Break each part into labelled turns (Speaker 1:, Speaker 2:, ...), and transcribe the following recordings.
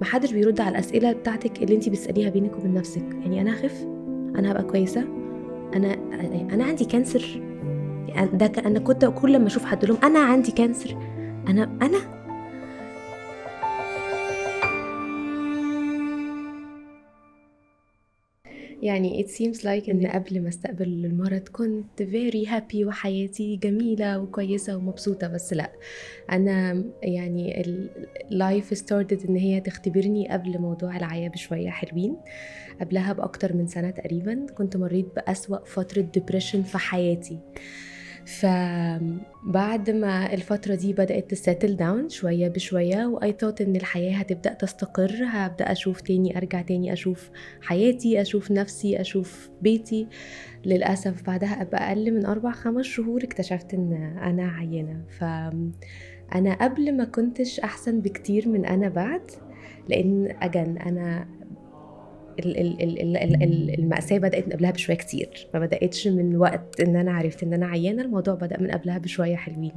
Speaker 1: محدش بيرد على الأسئلة بتاعتك اللي انتي بتسأليها بينك وبين نفسك. يعني أنا هخف، أنا هبقى كويسة، أنا عندي كانسر. أنا كنت كل لما أشوف حد لهم أنا عندي كانسر، أنا يعني it seems like إن قبل ما استقبل المرض كنت very happy وحياتي جميلة وكويسة ومبسوطة. بس لا، أنا يعني life started إن هي تختبرني قبل موضوع العيا بشوية حلوين. قبلها بأكتر من سنة تقريبا كنت مريت بأسوأ فترة depression في حياتي. فبعد ما الفترة دي بدأت تسيتل داون شوية بشوية و I thought إن الحياة هتبدأ تستقر، هبدأ أشوف تاني، أرجع تاني أشوف حياتي، أشوف نفسي، أشوف بيتي. للأسف بعدها بأقل من 4-5 شهور اكتشفت إن أنا عيانة. فأنا قبل ما كنتش أحسن بكتير من أنا بعد، لأن أنا المأساة بدأت من قبلها بشوية كتير، ما بدأتش من وقت ان انا عرفت ان انا عيانة. الموضوع بدأ من قبلها بشوية حلوين.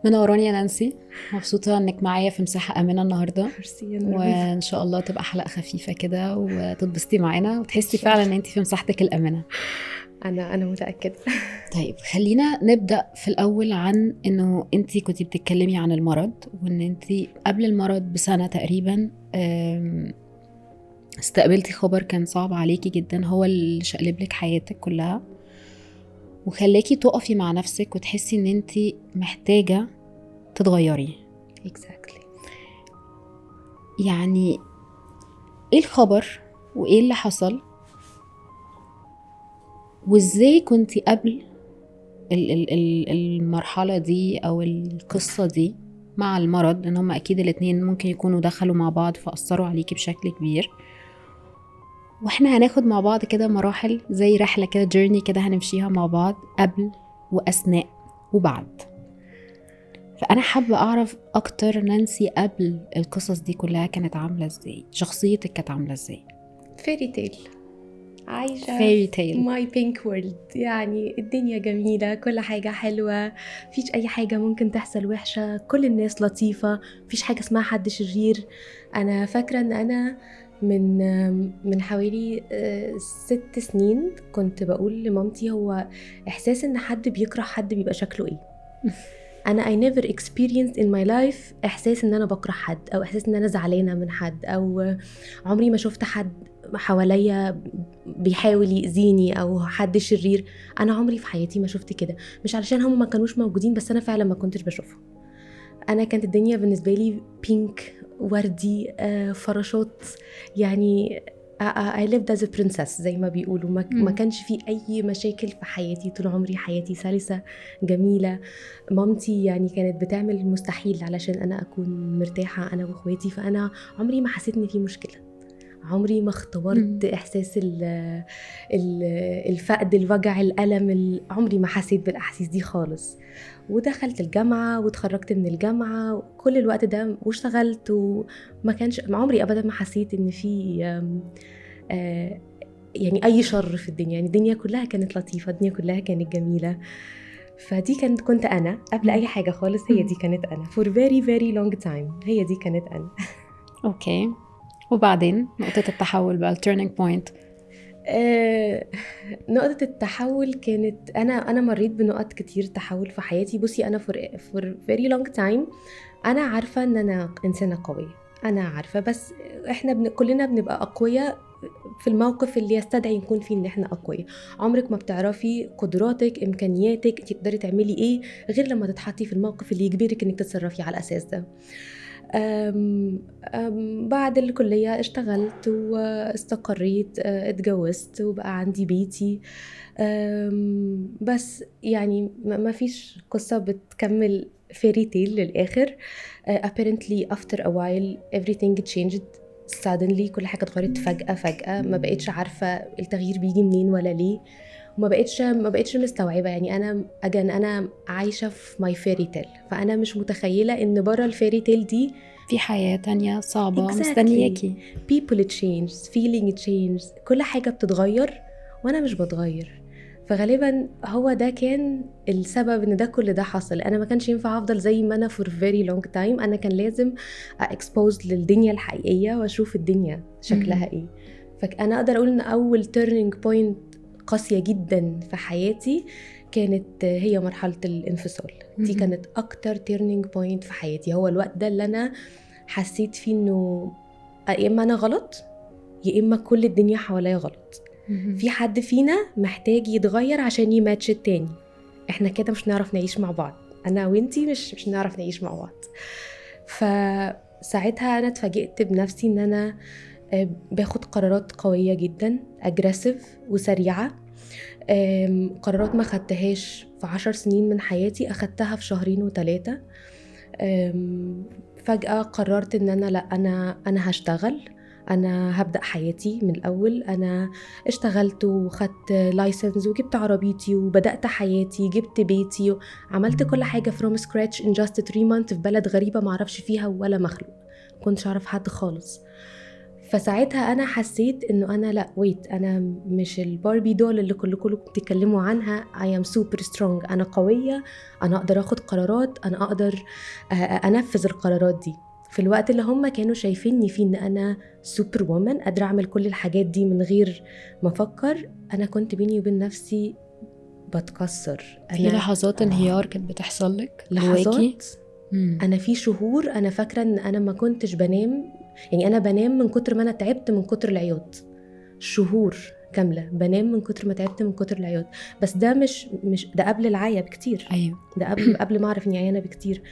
Speaker 2: منوراني يا نانسي، مبسوطة انك معايا في مساحة آمنة النهاردة،
Speaker 1: ميرسي يا نور.
Speaker 2: وان شاء الله تبقى حلقة خفيفة كده وتتبسطي معانا وتحسي فعلا ان انت في مساحتك الآمنة.
Speaker 1: انا متأكدة.
Speaker 2: طيب خلينا نبدأ في الأول عن انه انت كنتي بتتكلمي عن المرض، وان انت قبل المرض بسنة تقريبا استقبلتي خبر كان صعب عليكي جدا، هو اللي شقلب لك حياتك كلها وخلاكي تقفي مع نفسك وتحسي ان انت محتاجة تتغيري.
Speaker 1: exactly.
Speaker 2: يعني ايه الخبر وايه اللي حصل، وازاي كنتي قبل المرحلة دي او القصة دي مع المرض، ان هم اكيد الاتنين ممكن يكونوا دخلوا مع بعض فأثروا عليكي بشكل كبير. واحنا هناخد مع بعض كده مراحل زي رحلة كده، جيرني كده هنمشيها مع بعض قبل وأثناء وبعد. فأنا حابة أعرف أكتر نانسي قبل القصص دي كلها كانت عاملة إزاي، شخصيتك كانت عاملة إزاي؟
Speaker 1: فيري تيل، عايشة
Speaker 2: فيري تيل،
Speaker 1: ماي بينك وورلد. يعني الدنيا جميلة، كل حاجة حلوة، مفيش أي حاجة ممكن تحصل وحشة، كل الناس لطيفة، مفيش حاجة اسمها حد شرير. أنا فاكرة أن أنا من حوالي 6 سنين كنت بقول لمامتي هو إحساس إن حد بيكره حد بيبقى شكله إيه. أنا I never experienced in my life إحساس إن أنا بكره حد، أو إحساس إن أنا زعلانة من حد، أو عمري ما شفت حد حواليا بيحاول يأذيني أو حد شرير. أنا عمري في حياتي ما شفت كده، مش علشان هم ما كانوش موجودين، بس أنا فعلا ما كنتش بشوفهم. أنا كانت الدنيا بالنسبة لي بينك، وردي، فراشات. يعني I lived as a princess زي ما بيقولوا. ما كانش في أي مشاكل في حياتي طول عمري، حياتي سلسة جميلة. مامتي يعني كانت بتعمل المستحيل علشان أنا أكون مرتاحة أنا وإخواتي، فأنا عمري ما حسيت إن في مشكلة، عمري ما اختبرت إحساس الفقد، الوجع، الألم، عمري ما حسيت بالأحاسيس دي خالص. ودخلت الجامعة وتخرجت من الجامعة كل الوقت ده واشتغلت، وما كانش عمري أبدا ما حسيت إن في يعني أي شر في الدنيا. يعني الدنيا كلها كانت لطيفة، الدنيا كلها كانت جميلة. فدي كنت أنا قبل أي حاجة خالص. هي دي كانت أنا for very very long time. هي دي كانت أنا.
Speaker 2: أوكي، وبعدين نقطة التحول بقى، turning point.
Speaker 1: نقطة التحول كانت أنا مريت بنقط كتير تحول في حياتي. بصي أنا for very long time أنا عارفة أن أنا إنسانة قوية، أنا عارفة، بس إحنا كلنا بنبقى أقوياء في الموقف اللي يستدعي نكون فيه إن إحنا أقوياء. عمرك ما بتعرفي قدراتك، إمكانياتك، تقدري تعملي إيه غير لما تتحطي في الموقف اللي يجبرك إنك تتصرفي على الأساس ده. بعد الكلية اشتغلت واستقريت، اتجوزت وبقى عندي بيتي. بس يعني ما فيش قصة بتكمل fairy tale للآخر. apparently after a while everything changed suddenly. كل حاجة اتغيرت فجأة، ما بقيتش عارفة التغيير بيجي منين ولا ليه، وما بقيتش مستوعبة. يعني أنا عايشة في my fairy tale، فأنا مش متخيلة إن برا الفيري تيل دي
Speaker 2: في حياة تانية صعبة
Speaker 1: exactly.
Speaker 2: مستنياكي.
Speaker 1: people change, feeling change، كل حاجة بتتغير وأنا مش بتغير. فغالبا هو ده كان السبب ان ده كل ده حصل. انا ما كانش ينفع افضل زي ما انا for very long time. انا كان لازم expose للدنيا الحقيقية واشوف الدنيا شكلها ايه. فانا اقدر اقول ان اول turning point قاسية جدا في حياتي كانت هي مرحلة الانفصال. دي كانت اكتر turning point في حياتي. هو الوقت ده اللي انا حسيت فيه انه يا اما انا غلط يا اما كل الدنيا حواليا غلط. في حد فينا محتاج يتغير عشان يماتش التاني. احنا كده مش نعرف نعيش مع بعض، انا وانتي مش نعرف نعيش مع بعض. فساعتها انا اتفاجئت بنفسي ان انا باخد قرارات قوية جدا، اجريسيف وسريعة. قرارات ما خدتهاش في 10 سنين من حياتي اخدتها في 2 و3. فجأة قررت ان انا لا، انا هشتغل، انا هبدأ حياتي من الاول. انا اشتغلت وخدت لايسنس وجبت عربيتي وبدأت حياتي، جبت بيتي، عملت كل حاجة from scratch in just 3 months في بلد غريبة معرفش فيها ولا مخلوق، كنتش اعرف حد خالص. فساعتها انا حسيت انه انا لا ويت، انا مش الباربي دول اللي كلكم بتتكلموا عنها. I am super strong، انا قوية، انا اقدر اخد قرارات، انا اقدر انفذ القرارات دي. في الوقت اللي هم كانوا شايفيني فيه ان انا سوبر وومن قادرة اعمل كل الحاجات دي من غير ما افكر، انا كنت بيني وبين نفسي بتكسر.
Speaker 2: في لحظات انهيار كانت بتحصل لك
Speaker 1: لحظات انا في شهور انا فاكرة ان انا ما كنتش بنام. يعني انا بنام من كتر ما انا تعبت من كتر العياط. شهور كاملة بنام من كتر ما تعبت من كتر العياط. بس ده مش ده قبل العيا بكتير.
Speaker 2: ايوه
Speaker 1: ده قبل ما اعرف اني عيانة بكتير.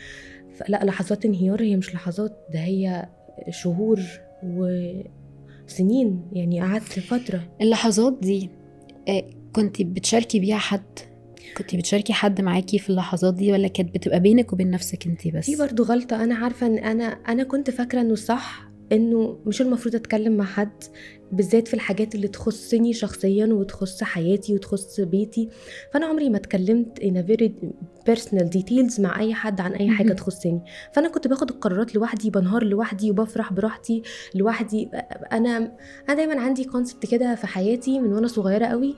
Speaker 1: لا، لحظات انهيار هي مش لحظات، ده هي شهور وسنين. يعني قعدت فترة.
Speaker 2: اللحظات دي كنت بتشاركي بيها حد؟ كنت بتشاركي حد معاكي في اللحظات دي ولا كانت بتبقى بينك وبين نفسك انتي بس؟
Speaker 1: في برضو غلطة أنا عارفة أن أنا كنت فاكرة أنه صح، أنه مش المفروض أتكلم مع حد بالذات في الحاجات اللي تخصني شخصيا وتخص حياتي وتخص بيتي. فأنا عمري ما اتكلمت in a very personal details مع أي حد عن أي حاجة تخصني. فأنا كنت باخد القرارات لوحدي، بنهار لوحدي وبفرح براحتي لوحدي. أنا دايما عندي كونسبت كده في حياتي من وأنا صغيرة قوي،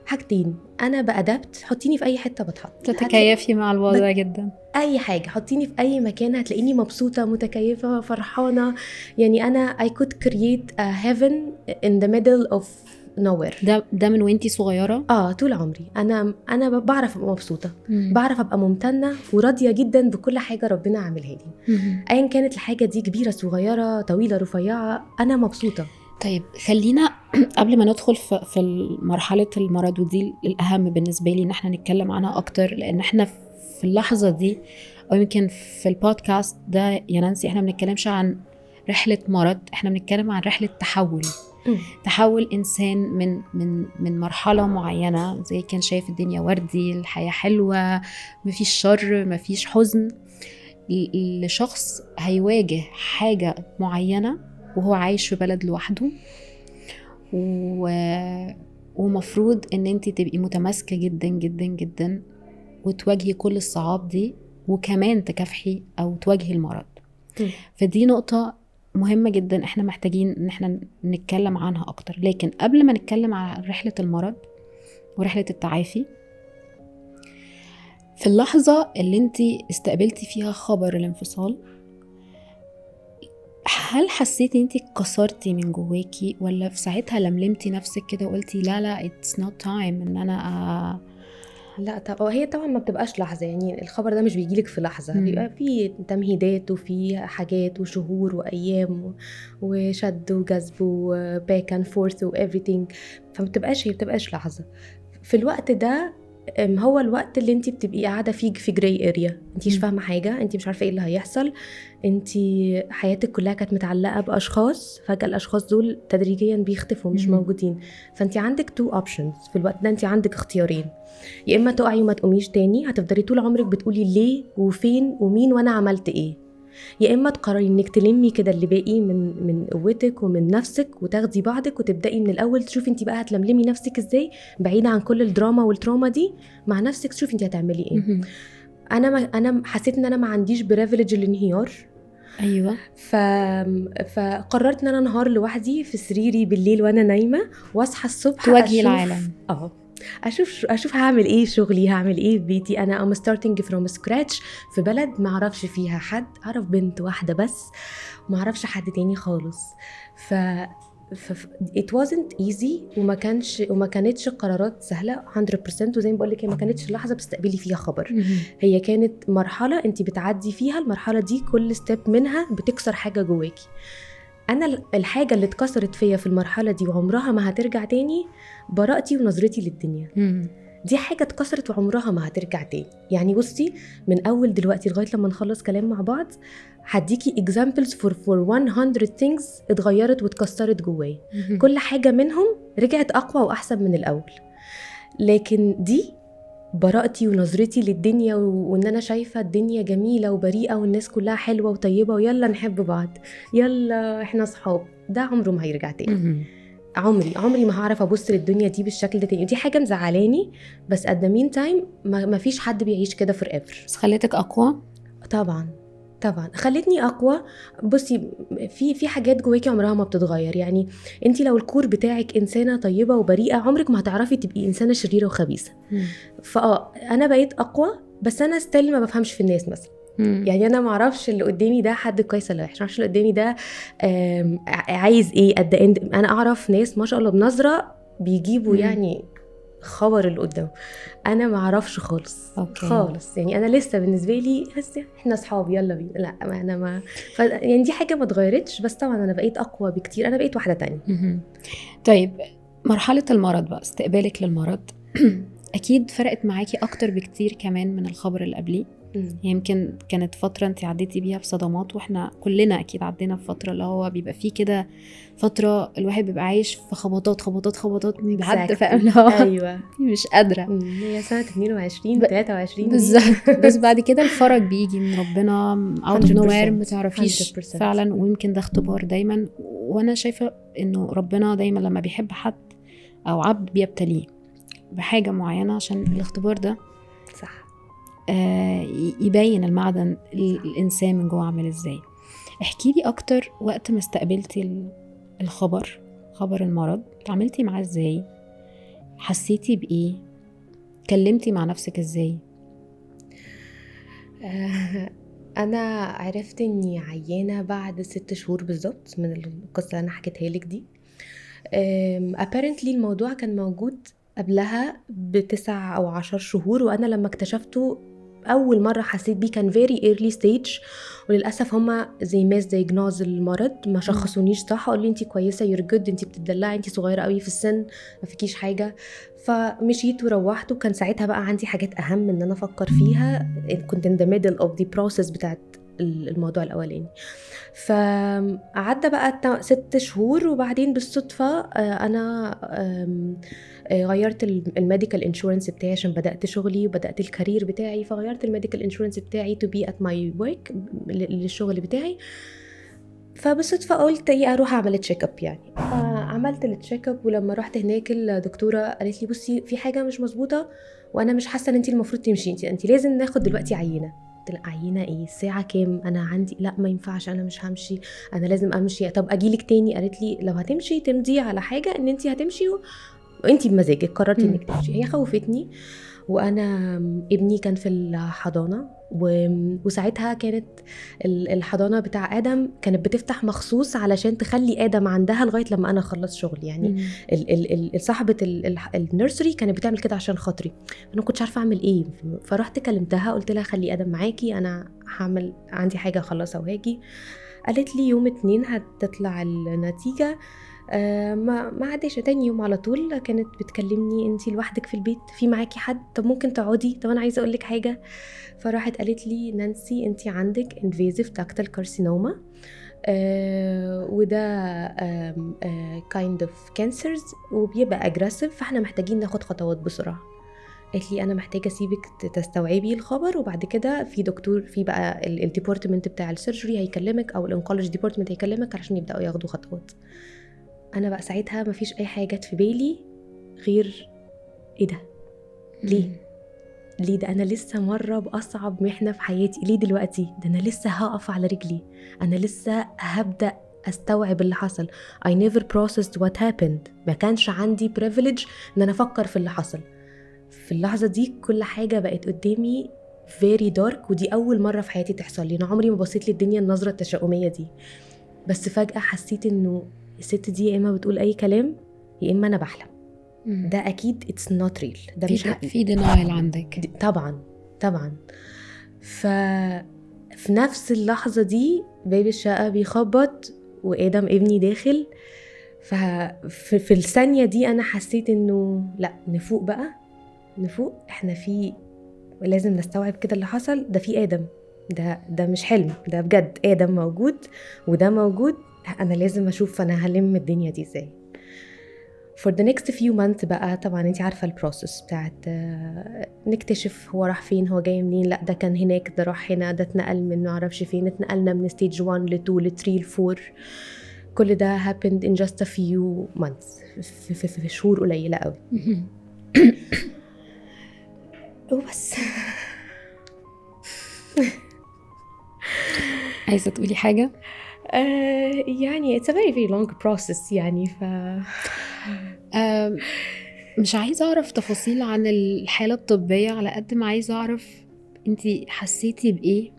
Speaker 1: حاجتين: انا بأدبت، حطيني في اي حته بتحط،
Speaker 2: تتكيفي مع الوضع جدا.
Speaker 1: اي حاجه حطيني في اي مكان هتلاقيني مبسوطه متكيفه فرحانه. يعني انا I could create a heaven in the middle of nowhere.
Speaker 2: ده من وانتي صغيره؟
Speaker 1: طول عمري انا بعرف ابقى مبسوطه، بعرف ابقى ممتنه وراضيه جدا بكل حاجه ربنا عاملها لي، ايا كانت الحاجه دي كبيره صغيره طويله رفيعه، انا مبسوطه.
Speaker 2: طيب خلينا قبل ما ندخل في مرحلة المرض، ودي الأهم بالنسبة لي إن احنا نتكلم عنها أكتر، لأن احنا في اللحظة دي أو يمكن في البودكاست ده يا نانسي احنا بنتكلمش عن رحلة مرض، احنا بنتكلم عن رحلة تحول إنسان من مرحلة معينة زي كان شايف الدنيا وردي، الحياة حلوة، مفيش شر مفيش حزن، لشخص هيواجه حاجة معينة وهو عايش في بلد لوحده، ومفروض ان انت تبقي متماسكة جدا جدا جدا وتواجهي كل الصعاب دي وكمان تكافحي او تواجهي المرض. فدي نقطة مهمة جدا احنا محتاجين ان احنا نتكلم عنها اكتر. لكن قبل ما نتكلم عن رحلة المرض ورحلة التعافي، في اللحظة اللي انت استقبلتي فيها خبر الانفصال، هل حسيتي انتي اتكسرتي من جواكي ولا في ساعتها لملمتي نفسك كده وقلتي لا it's not time ان انا
Speaker 1: لا طب هي طبعا ما بتبقاش لحظة. يعني الخبر ده مش بيجيلك في لحظة، بيبقى فيه تمهيدات وفيه حاجات وشهور وأيام وشد وجذب وباك اند فورث وإيفريثينج. فما بتبقاش لحظة. في الوقت ده هو الوقت اللي انتي بتبقي قاعدة فيه في جراي اريا، انتي مش فاهمة حاجة، انتي مش عارفة ايه اللي هيحصل، انتي حياتك كلها كانت متعلقة بأشخاص، فجأة الأشخاص دول تدريجيا بيختفوا مش موجودين. فانتي عندك 2 options في الوقت ده، انتي عندك اختيارين: يا إما تقعي وما تقوميش تاني، هتفضلي طول عمرك بتقولي ليه وفين ومين وانا عملت ايه، يا اما تقرري انك تلمي كده اللي باقي من قوتك ومن نفسك وتاخدي بعضك وتبداي من الاول تشوفي انت بقى هتلملمي نفسك ازاي بعيده عن كل الدراما والتروما دي مع نفسك، تشوفي انت هتعملي ايه. انا حسيت ان انا ما عنديش بريفليج الانهيار.
Speaker 2: ايوه.
Speaker 1: فقررت ان انا انهار لوحدي في سريري بالليل وانا نايمه، واصحى الصبح
Speaker 2: تواجهي العالم.
Speaker 1: اشوف هعمل ايه شغلي، هعمل ايه في بيتي. انا I'm starting from scratch في بلد ما اعرفش فيها حد، اعرف بنت واحده بس وما اعرفش حد تاني خالص. ف it wasn't easy وما كانتش قرارات سهله 100%. وزي ما بقول لك، هي ما كانتش لحظه بتستقبلي فيها خبر، هي كانت مرحله انت بتعدي فيها. المرحله دي كل ستيب منها بتكسر حاجه جواكي. انا الحاجه اللي اتكسرت فيا في المرحله دي وعمرها ما هترجع تاني، براءتي ونظرتي للدنيا. دي حاجه اتكسرت وعمرها ما هترجع تاني. يعني بصي، من اول دلوقتي لغايه لما نخلص كلام مع بعض هديكي examples for 100 things اتغيرت واتكسرت جوايا. كل حاجه منهم رجعت اقوى واحسن من الاول. لكن دي براءتي ونظرتي للدنيا، وان انا شايفه الدنيا جميله وبريئه والناس كلها حلوه وطيبه ويلا نحب بعض، يلا احنا صحاب، ده عمره ما هيرجع تاني. عمري ما هعرف ابص للدنيا دي بالشكل ده تاني. دي حاجه مزعلاني، بس at the meantime ما فيش حد بيعيش كده forever.
Speaker 2: بس خليتك اقوى
Speaker 1: طبعا خلتني اقوى. بصي، في حاجات جواكي عمرها ما بتتغير. يعني انت لو الكور بتاعك انسانه طيبه وبريئه، عمرك ما هتعرفي تبقي انسانه شريره وخبيثه. انا بقيت اقوى، بس انا ستيل ما بفهمش في الناس مثلا. يعني انا ما اعرفش اللي قدامي ده حد كويس ولا وحش، ما اعرفش اللي قدامي ده عايز ايه at the end. انا اعرف ناس ما شاء الله بنظره بيجيبوا يعني خبر اللي قدامه. انا ما اعرفش خالص. خالص. يعني انا لسه بالنسبه لي احنا اصحاب يلا بينا، لا انا ما يعني دي حاجه ما اتغيرتش. بس طبعا انا بقيت اقوى بكتير، انا بقيت واحده تانية.
Speaker 2: طيب مرحله المرض بقى، استقبالك للمرض اكيد فرقت معاكي اكتر بكتير كمان من الخبر اللي قبليه. يمكن كانت فترة انت عديتي بيها بصدمات، واحنا كلنا اكيد عدينا في فترة اللي هو بيبقى فيه كده فترة الواحد بيبقى عايش في خبطات لحد فاهم
Speaker 1: ايوه
Speaker 2: مش قادرة.
Speaker 1: هي سنة 22 23
Speaker 2: بالظبط. بس بعد كده الفرج بيجي من ربنا out of nowhere، ما تعرفيش فعلا. ويمكن ده اختبار دايما، وانا شايفة انه ربنا دايما لما بيحب حد او عبد بيبتليه بحاجة معينة عشان الاختبار ده
Speaker 1: صح
Speaker 2: يبين المعدن الإنسان من جوه عامل إزاي. احكي لي أكتر، وقت ما استقبلتي خبر المرض، تعاملتي معاه إزاي؟ حسيتي بإيه؟ كلمتي مع نفسك إزاي؟
Speaker 1: أنا عرفت إني عيانة بعد 6 شهور بالظبط من القصة اللي أنا حكيتها لك دي. apparently الموضوع كان موجود قبلها ب9 أو 10 شهور، وأنا لما اكتشفته أول مرة حسيت بيه كان very early stage. وللأسف هما زي ماس diagnose المرض، ما شخصونيش صح. قالوا لي انتي كويسة، you're good، انتي بتدلعي، انتي صغيرة قوي في السن، ما فيكيش حاجة. فمشيت وروحت، وكان ساعتها بقى عندي حاجات أهم إن أنا أفكر فيها. كنت in the middle of the process بتاعت الموضوع الأولاني. فعدى بقى 6 شهور، وبعدين بالصدفة أنا غيرت الميديكال انشورنس بتاعي عشان بدأت شغلي وبدأت الكارير بتاعي. فغيرت الميديكال انشورنس بتاعي to be at my work للشغل بتاعي. فبالصدفة قلت اروح اعمل تشيك اب. يعني عملت التشيك اب، ولما رحت هناك الدكتورة قالت لي بصي في حاجة مش مظبوطة، وانا مش حاسة ان انتي المفروض تمشي، انتي لازم ناخد دلوقتي عينة. قلت لها عينة ايه؟ الساعة كام؟ انا عندي، لا ما ينفعش، انا مش همشي، انا لازم امشي. طب اجيلك تاني؟ قالت لي لو هتمشي تمضي على حاجة ان انتي هتمشي وانتي بمزاجك قررتي انك تمشي. هي خوفتني، وانا ابني كان في الحضانه وساعتها كانت الحضانه بتاع ادم كانت بتفتح مخصوص علشان تخلي ادم عندها لغايه لما انا اخلص شغل. يعني صاحبه النيرسري كانت بتعمل كده عشان خاطري. انا ما كنتش عارفه اعمل ايه، فرحت كلمتها قلت لها خلي ادم معاكي، انا هعمل عندي حاجه اخلصها وهاجي. قالت لي يوم 2 هتطلع النتيجه. ما عداش تاني يوم على طول كانت بتكلمني انتي لوحدك في البيت؟ في معاكي حد؟ طب ممكن تقعدي؟ طب انا عايزه اقول لك حاجه. فراحت قالت لي نانسي انتي عندك invasive ductal carcinoma، وده kind of cancers وبيبقى aggressive، فاحنا محتاجين ناخد خطوات بسرعه. قالت لي انا محتاجه اسيبك تستوعبي الخبر، وبعد كده في دكتور في بقى الديبارتمنت بتاع السيرجري هيكلمك، او الانكولوجي ديبارتمنت هيكلمك علشان يبداوا ياخدوا خطوات. انا بقى ساعتها مفيش اي حاجه جت في بالي غير ايه ده؟ ليه ده؟ انا لسه مره باصعب محنه في حياتي، ليه دلوقتي؟ ده انا لسه هقف على رجلي، انا لسه هبدا استوعب اللي حصل. I never processed what happened. ما كانش عندي privilege ان انا افكر في اللي حصل. في اللحظة دي كل حاجة بقت قدامي very dark، ودي اول مرة في حياتي تحصل لي. انا عمري ما بصيت للدنيا النظرة التشاؤمية دي، بس فجأة حسيت انه الست دي يا اما بتقول اي كلام يا اما انا بحلم. ده اكيد it's not real، ده مش حقيقي.
Speaker 2: في denial عندك.
Speaker 1: طبعا. في نفس اللحظة دي باب الشقة بيخبط وآدم ابني داخل. في الثانية دي أنا حسيت إنه لأ، نفوق بقى، نفوق، إحنا في لازم نستوعب كده اللي حصل. ده في آدم، ده مش حلم، ده بجد آدم موجود وده موجود. أنا لازم أشوف أنا هلم الدنيا دي إزاي. for the next few months بقى طبعا انتي عارفة البروسس بتاعت نكتشف هو راح فين، هو جاي منين، لا ده كان هناك، ده راح هنا، ده اتنقل من معرفش فين، اتنقلنا من stage 1 ل 2 ل 3 ل 4. كل ده happened in just a few months، في شهور قليلة قوي. وبس.
Speaker 2: عايزة تقولي حاجة؟
Speaker 1: يعني it's a very very long process يعني
Speaker 2: مش عايزة أعرف تفاصيل عن الحالة الطبية على قد ما عايزة أعرف أنتي حسيتي بإيه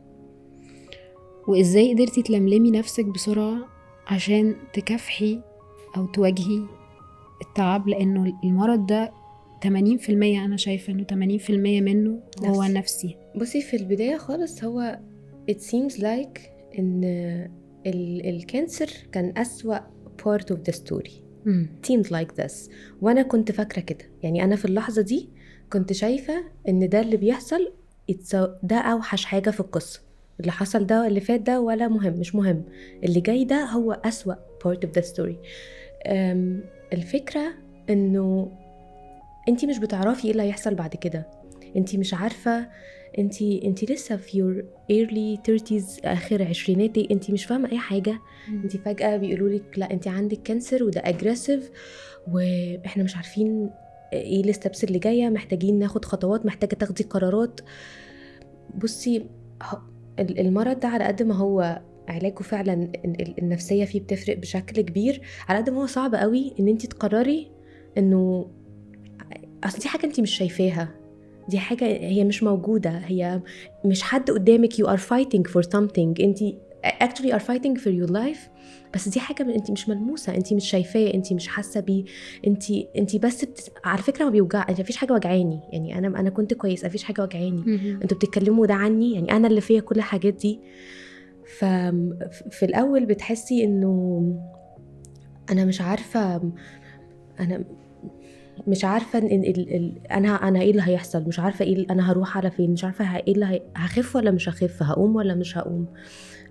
Speaker 2: وإزاي قدرتي تلملمي نفسك بسرعة عشان تكافحي أو تواجهي التعب، لأنه المرض ده 80% أنا شايفة أنه 80% منه هو نفسي.
Speaker 1: بصي في البداية خالص هو it seems like إن الكانسر كان أسوأ part of the story. seemed like this. وأنا كنت فاكرة كده، يعني أنا في اللحظة دي كنت شايفة إن ده اللي بيحصل ده أوحش حاجة في القصة. اللي حصل ده اللي فات ده ولا مهم، مش مهم، اللي جاي ده هو أسوأ part of the story. الفكرة إنه أنتي مش بتعرفي إيه اللي هيحصل بعد كده. أنتي مش عارفة، انتي لسه في your early 30s، اخر عشريناتي، انتي مش فاهمه اي حاجه. انتي فجاه بيقولولك لا انتي عندك كانسر وده اجريسيف، واحنا مش عارفين ايه الستبس اللي جايه، محتاجين ناخد خطوات، محتاجه تاخدي قرارات. بصي المرض ده على قد ما هو علاجه فعلا النفسيه فيه بتفرق بشكل كبير، على قد ما هو صعب قوي ان انتي تقرري انه اصل دي حاجه انتي مش شايفاها، دي حاجة هي مش موجودة، هي مش حد قدامك you are fighting for something، انتي actually are fighting for your life، بس دي حاجة انتي مش ملموسة، انتي مش شايفاه، انتي مش حاسة بيه، انتي بس على فكرة ما بيوجع، انتي مفيش حاجة وجعاني، يعني انا كنت كويس، مفيش حاجة وجعاني. انتوا بتتكلموا ده عني، يعني انا اللي فيا كل الحاجات دي. في الاول بتحسي انه انا مش عارفة، انا مش عارفه انا ايه اللي هيحصل، مش عارفه ايه انا هروح على فين، مش عارفه ايه اللي هخف ولا مش هخف، هقوم ولا مش هقوم.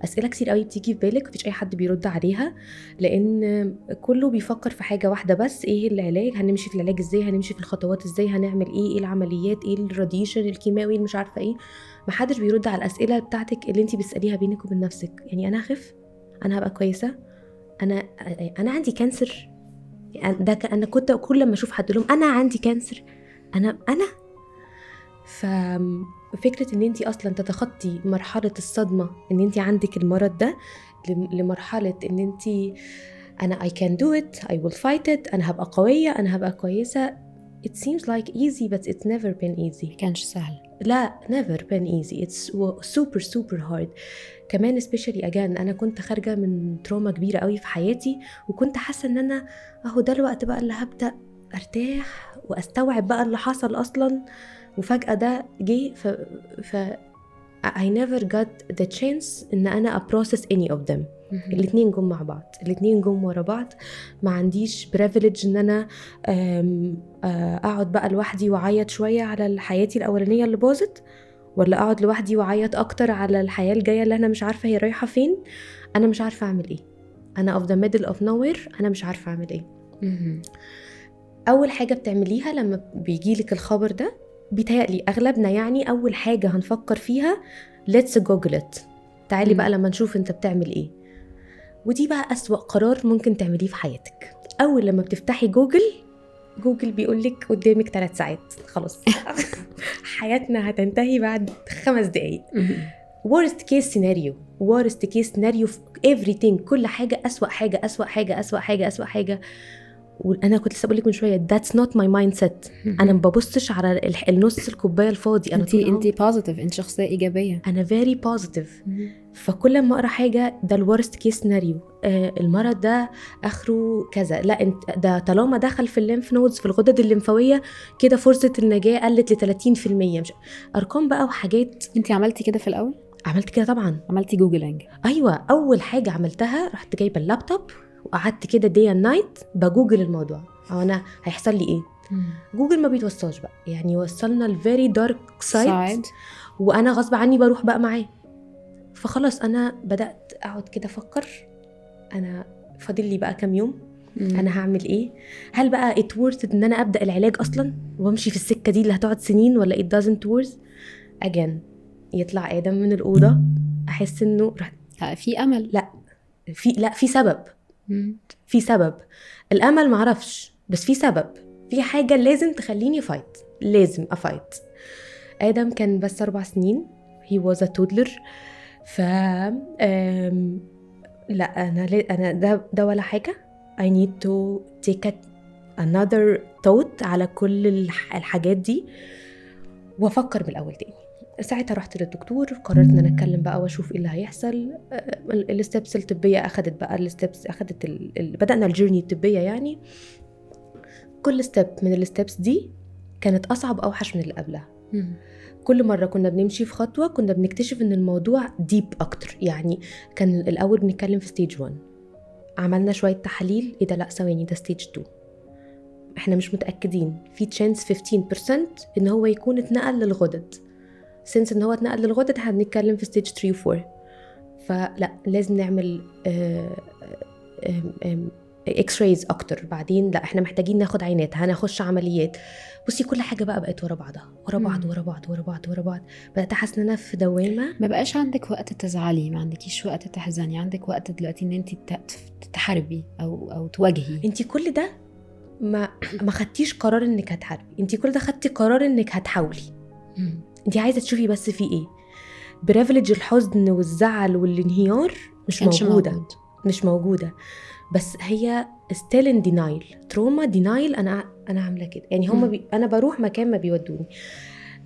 Speaker 1: اسئله كتير قوي بتيجي في بالك، مفيش اي حد بيرد عليها، لان كله بيفكر في حاجه واحده بس، ايه العلاج، هنمشي في العلاج ازاي، هنمشي في الخطوات ازاي، هنعمل ايه العمليات، ايه الراديشن الكيماوي، مش عارفه ايه. محدش بيرد على الاسئله بتاعتك اللي انتي بتساليها بينك وبين نفسك، يعني انا هخف، انا هبقى كويسه، انا عندي كانسر. ده انا كنت كل لما اشوف حد لهم انا عندي كانسر، انا ففكره ان انتي اصلا تتخطي مرحله الصدمه ان انتي عندك المرض ده لمرحله ان انتي انا I can do it, I will fight it، انا هبقى قويه، انا هبقى كويسه. it seems like easy but it's never been easy.
Speaker 2: كانش سهل،
Speaker 1: لا never been easy, it's super hard. كمان especially again انا كنت خارجه من تروما كبيره قوي في حياتي، وكنت حاسه ان انا اهو ده الوقت بقى اللي هبدا ارتاح واستوعب بقى اللي حصل اصلا، وفجاه ده جه ف I never got the chance ان انا process any of them. الاتنين جم مع بعض، الاتنين جم ورا بعض. ما عنديش privilege ان انا اقعد بقى لوحدي وعيط شويه على حياتي الاولانيه اللي باظت، ولا اقعد لوحدي وعيط اكتر على الحياه الجايه اللي انا مش عارفه هي رايحه فين. انا مش عارفه اعمل ايه، انا of the middle of nowhere، انا مش عارفه اعمل ايه. اول حاجه بتعمليها لما بيجيلك الخبر ده، بيتهيألي اغلبنا يعني اول حاجه هنفكر فيها let's google it، تعالي بقى لما نشوف انت بتعمل ايه. ودي بقى أسوأ قرار ممكن تعمليه في حياتك. اول لما بتفتحي جوجل بيقولك قدامك 3 ساعات، خلاص حياتنا هتنتهي بعد 5 دقايق. worst case scenario everything، كل حاجة أسوأ حاجة أسوأ حاجة أسوأ حاجة أسوأ حاجة. وانا كنت لسه بقولك من شويه that's not my mindset. انا ما ببصش على النص الكوبايه الفاضي. انا
Speaker 2: انتي positive، انت شخصيه ايجابيه.
Speaker 1: انا very positive. فكل ما اقرا حاجه ده الورست كيس سيناريو، المرض ده اخره كذا، لا انت ده طالما دخل في الليمف نودز في الغدد الليمفاويه كده فرصه النجاه قلت ل 30%. مش ارقام بقى وحاجات.
Speaker 2: انتي عملتي كده في الاول؟
Speaker 1: عملت كده طبعا.
Speaker 2: عملتي جوجلينج؟
Speaker 1: ايوه، اول حاجه عملتها رحت جايبه اللابتوب وقعدت كده دي اند نايت بجوجل الموضوع، او انا هيحصل لي ايه. جوجل ما بيتوصلش بقى، يعني وصلنا الفيري دارك سايد، وانا غصب عني بروح بقى معاه. فخلاص انا بدات اقعد كده افكر، انا فاضل لي بقى كام يوم، انا هعمل ايه؟ هل بقى it worth ان انا ابدا العلاج اصلا وامشي في السكه دي اللي هتقعد سنين، ولا it doesn't worth again؟ يطلع ادم من الاوضه، احس انه
Speaker 2: في امل.
Speaker 1: لا في سبب. في سبب. الامل معرفش، بس في سبب، في حاجه لازم تخليني فايت، لازم افايت. ادم كان بس 4 سنين، he was a toddler. ف لا انا ده ولا حاجه. I need to take another thought على كل الحاجات دي وافكر بالاول تاني. ساعتها رحت للدكتور، قررت ان انا اتكلم بقى واشوف ايه اللي هيحصل. الستبس الطبيه اخدت بقى الستبس، اخدت بدانا الجيرني الطبيه يعني. كل ستيب من الستبس دي كانت اصعب اوحش من اللي قبلها. كل مره كنا بنمشي في خطوه كنا بنكتشف ان الموضوع ديب اكتر. يعني كان الاول بنتكلم في ستيج 1، عملنا شويه تحاليل، ايه ده، لا ثواني، ده ستيج 2، احنا مش متاكدين، في تشانس 15% ان هو يكون اتنقل للغدد. سنس ان هو اتنقل للغدد هنتكلم في ستيج 3 و 4. فلا لازم نعمل اكس رايز اكتر. بعدين لا احنا محتاجين ناخد عينات، هنخش عمليات. بصي كل حاجه بقى بقت ورا بعضها، ورا بعض ورا بعض ورا بعض ورا بعض. بدات احس ان انا في دوامه.
Speaker 2: ما بقاش عندك وقت تزعلي، ما عندكيش وقت تحزني، عندك وقت دلوقتي ان انت تحاربي او تواجهي.
Speaker 1: انت كل ده ما خدتيش قرار انك هتحاربي، انت كل ده خدتي قرار انك هتحاولي. انت عايزه تشوفي بس في ايه. بريفليج الحزن والزعل والانهيار مش موجوده، بس هي still in denial. trauma denial. انا عامله كده يعني. انا بروح مكان ما بيودوني.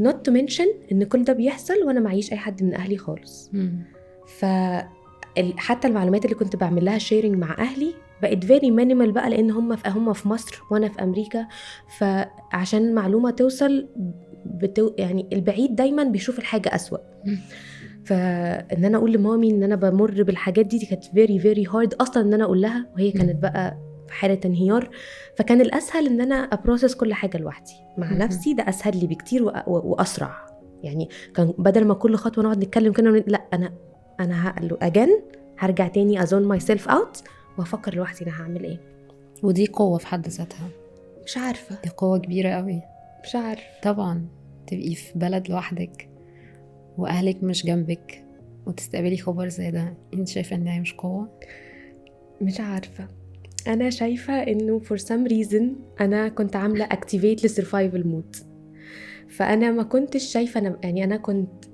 Speaker 1: not to mention ان كل ده بيحصل وانا معيش اي حد من اهلي خالص. حتى المعلومات اللي كنت بعمل لها شيرنج مع اهلي بقت very minimal بقى، لان هم في مصر وانا في امريكا. فعشان المعلومه توصل يعني البعيد دايما بيشوف الحاجه أسوأ. فان انا اقول لمامي ان انا بمر بالحاجات دي كانت very very hard اصلا ان انا اقول لها، وهي كانت بقى في حاله انهيار. فكان الاسهل ان انا ابروسس كل حاجه لوحدي مع نفسي. ده اسهل لي بكتير واسرع. يعني كان بدل ما كل خطوه نقعد نتكلم كده، لا انا هرجع تاني ازون ماي سيلف اوت وافكر لوحدي انا هعمل ايه.
Speaker 2: ودي قوه في حد ذاتها.
Speaker 1: مش عارفه،
Speaker 2: دي قوه كبيره قوي.
Speaker 1: مش عارفه
Speaker 2: طبعا تبقي في بلد لوحدك واهلك مش جنبك وتستقبلي خبر زي ده، انت شايفه ان هي مش قوه؟
Speaker 1: مش عارفه. انا شايفه انه for some reason انا كنت عامله activate للسرفايفل مود. فانا ما كنتش شايفه انا كنت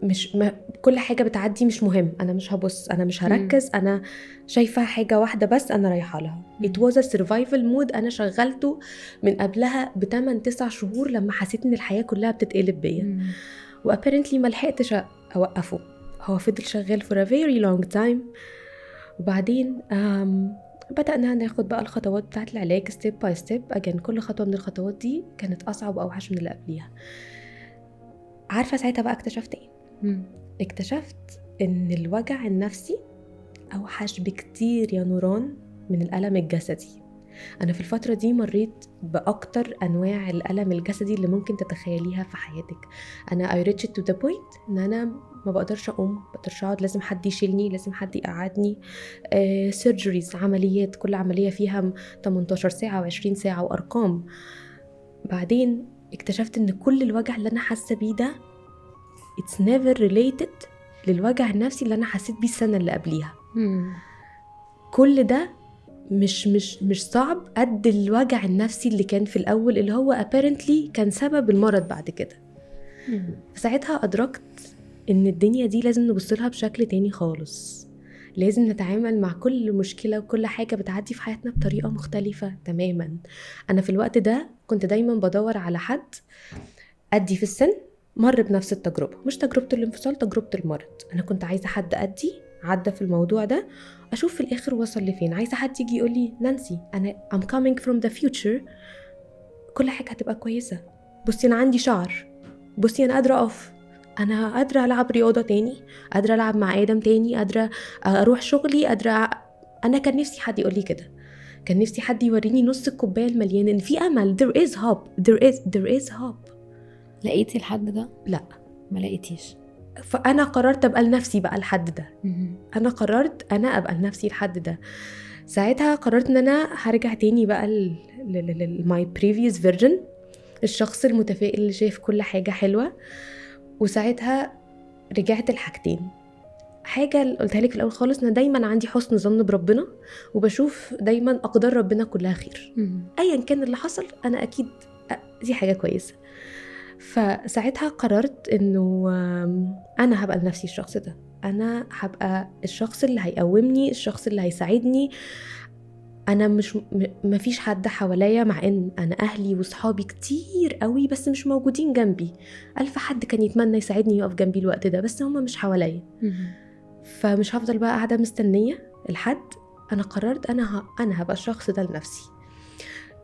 Speaker 1: مش كل حاجه بتعدي مش مهم، انا مش هبص، انا مش هركز. انا شايفه حاجه واحده بس انا رايحه لها. it was a survival mode. انا شغلته من قبلها ب8-9 شهور لما حسيت ان الحياه كلها بتتقلب بيا. وapparently ما لحقتش اوقفه، هو فضل شغال for a very long time. وبعدين بدأنا ناخد بقى الخطوات بتاعت العلاج step by step. again كل خطوة من الخطوات دي كانت أصعب أو أوحش من اللي قبليها. عارفة ساعتها بقى اكتشفت ايه؟ اكتشفت ان الوجع النفسي أوحش بكتير يا نوران من الألم الجسدي. أنا في الفترة دي مريت بأكتر أنواع الألم الجسدي اللي ممكن تتخيليها في حياتك. أنا I reached to the point إن أنا ما بقدرش أقوم، ما بقدرش أقعد، لازم حد يشيلني، لازم حد يقعدني. surgeries، عمليات، كل عملية فيها 18 ساعة و20 ساعة وأرقام. بعدين اكتشفت إن كل الوجع اللي أنا حاسة بيه ده it's never related للوجع النفسي اللي أنا حسيت بيه السنة اللي قبليها. كل ده مش صعب قد الوجع النفسي اللي كان في الأول، اللي هو apparently كان سبب المرض بعد كده. فساعتها أدركت إن الدنيا دي لازم نبصلها بشكل تاني خالص. لازم نتعامل مع كل مشكلة وكل حاجة بتعدي في حياتنا بطريقة مختلفة تماما. أنا في الوقت ده كنت دايما بدور على حد قدي في السن مر بنفس التجربة، مش تجربة الانفصال، تجربة المرض. أنا كنت عايزة حد قدي عدى في الموضوع ده، أشوف في الآخر وصل لفين. عايزة حد يجي يقول لي نانسي أنا I'm coming from the future، كل حاجة هتبقى كويسة. بصي أنا عندي شعر، بصي أنا قادرة أقف، أنا قادرة ألعب رياضة تاني، قادرة ألعب مع آدم تاني، قادرة أروح شغلي، قادرة. أنا كان نفسي حد يقول لي كده، كان نفسي حد يوريني نص الكوباية المليان إن في أمل. there is hope، there is hope.
Speaker 2: لقيتي الحد ده؟
Speaker 1: لا،
Speaker 2: ما لقيتيش.
Speaker 1: فأنا قررت أبقى لنفسي بقى الحد ده. أنا قررت أنا أبقى لنفسي الحد ده. ساعتها قررت إن أنا هرجع تاني بقى my previous version، الشخص المتفائل اللي شايف كل حاجة حلوة. وساعتها رجعت الحاجتين. حاجة اللي قلتها لك في الأول خالص، أنا دايما عندي حسن ظن بربنا، وبشوف دايما أقدار ربنا كلها خير. أيا كان اللي حصل أنا أكيد دي حاجة كويسة. فساعتها قررت إنه أنا هبقى لنفسي الشخص ده، أنا هبقى الشخص اللي هيقومني، الشخص اللي هيساعدني. أنا مش مفيش حد حواليا، مع إن أنا أهلي وصحابي كتير قوي بس مش موجودين جنبي. ألف حد كان يتمنى يساعدني يقف جنبي الوقت ده، بس هما مش حواليا. فمش هفضل بقى قاعدة مستنية الحد. أنا قررت أنا هبقى الشخص ده لنفسي.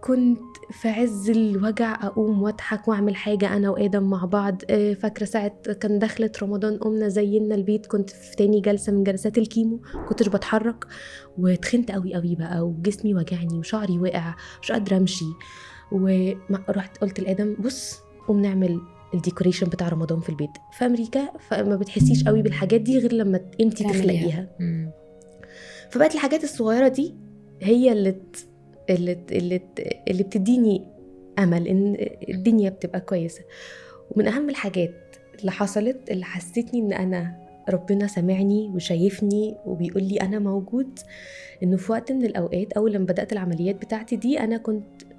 Speaker 1: كنت في عز الوجع أقوم واضحك وأعمل حاجة أنا وآدم مع بعض. فاكرة ساعة كان دخلة رمضان قمنا زينا البيت، كنت في تاني جلسة من جلسات الكيمو، كنتش بتحرك وتخنت قوي قوي بقى، وجسمي وجعني وشعري وقع، مش قادرة أمشي. ورحت قلت لآدم بص قوم نعمل الديكوريشن بتاع رمضان في البيت. في أمريكا فما بتحسيش قوي بالحاجات دي غير لما انتي تخلقيها. فبقت الحاجات الصغيرة دي هي اللي بتديني أمل إن الدنيا بتبقى كويسة. ومن أهم الحاجات اللي حصلت اللي حسيتني إن أنا ربنا سمعني وشايفني وبيقول لي أنا موجود، إنه في وقت من الأوقات أول لما بدأت العمليات بتاعتي دي، أنا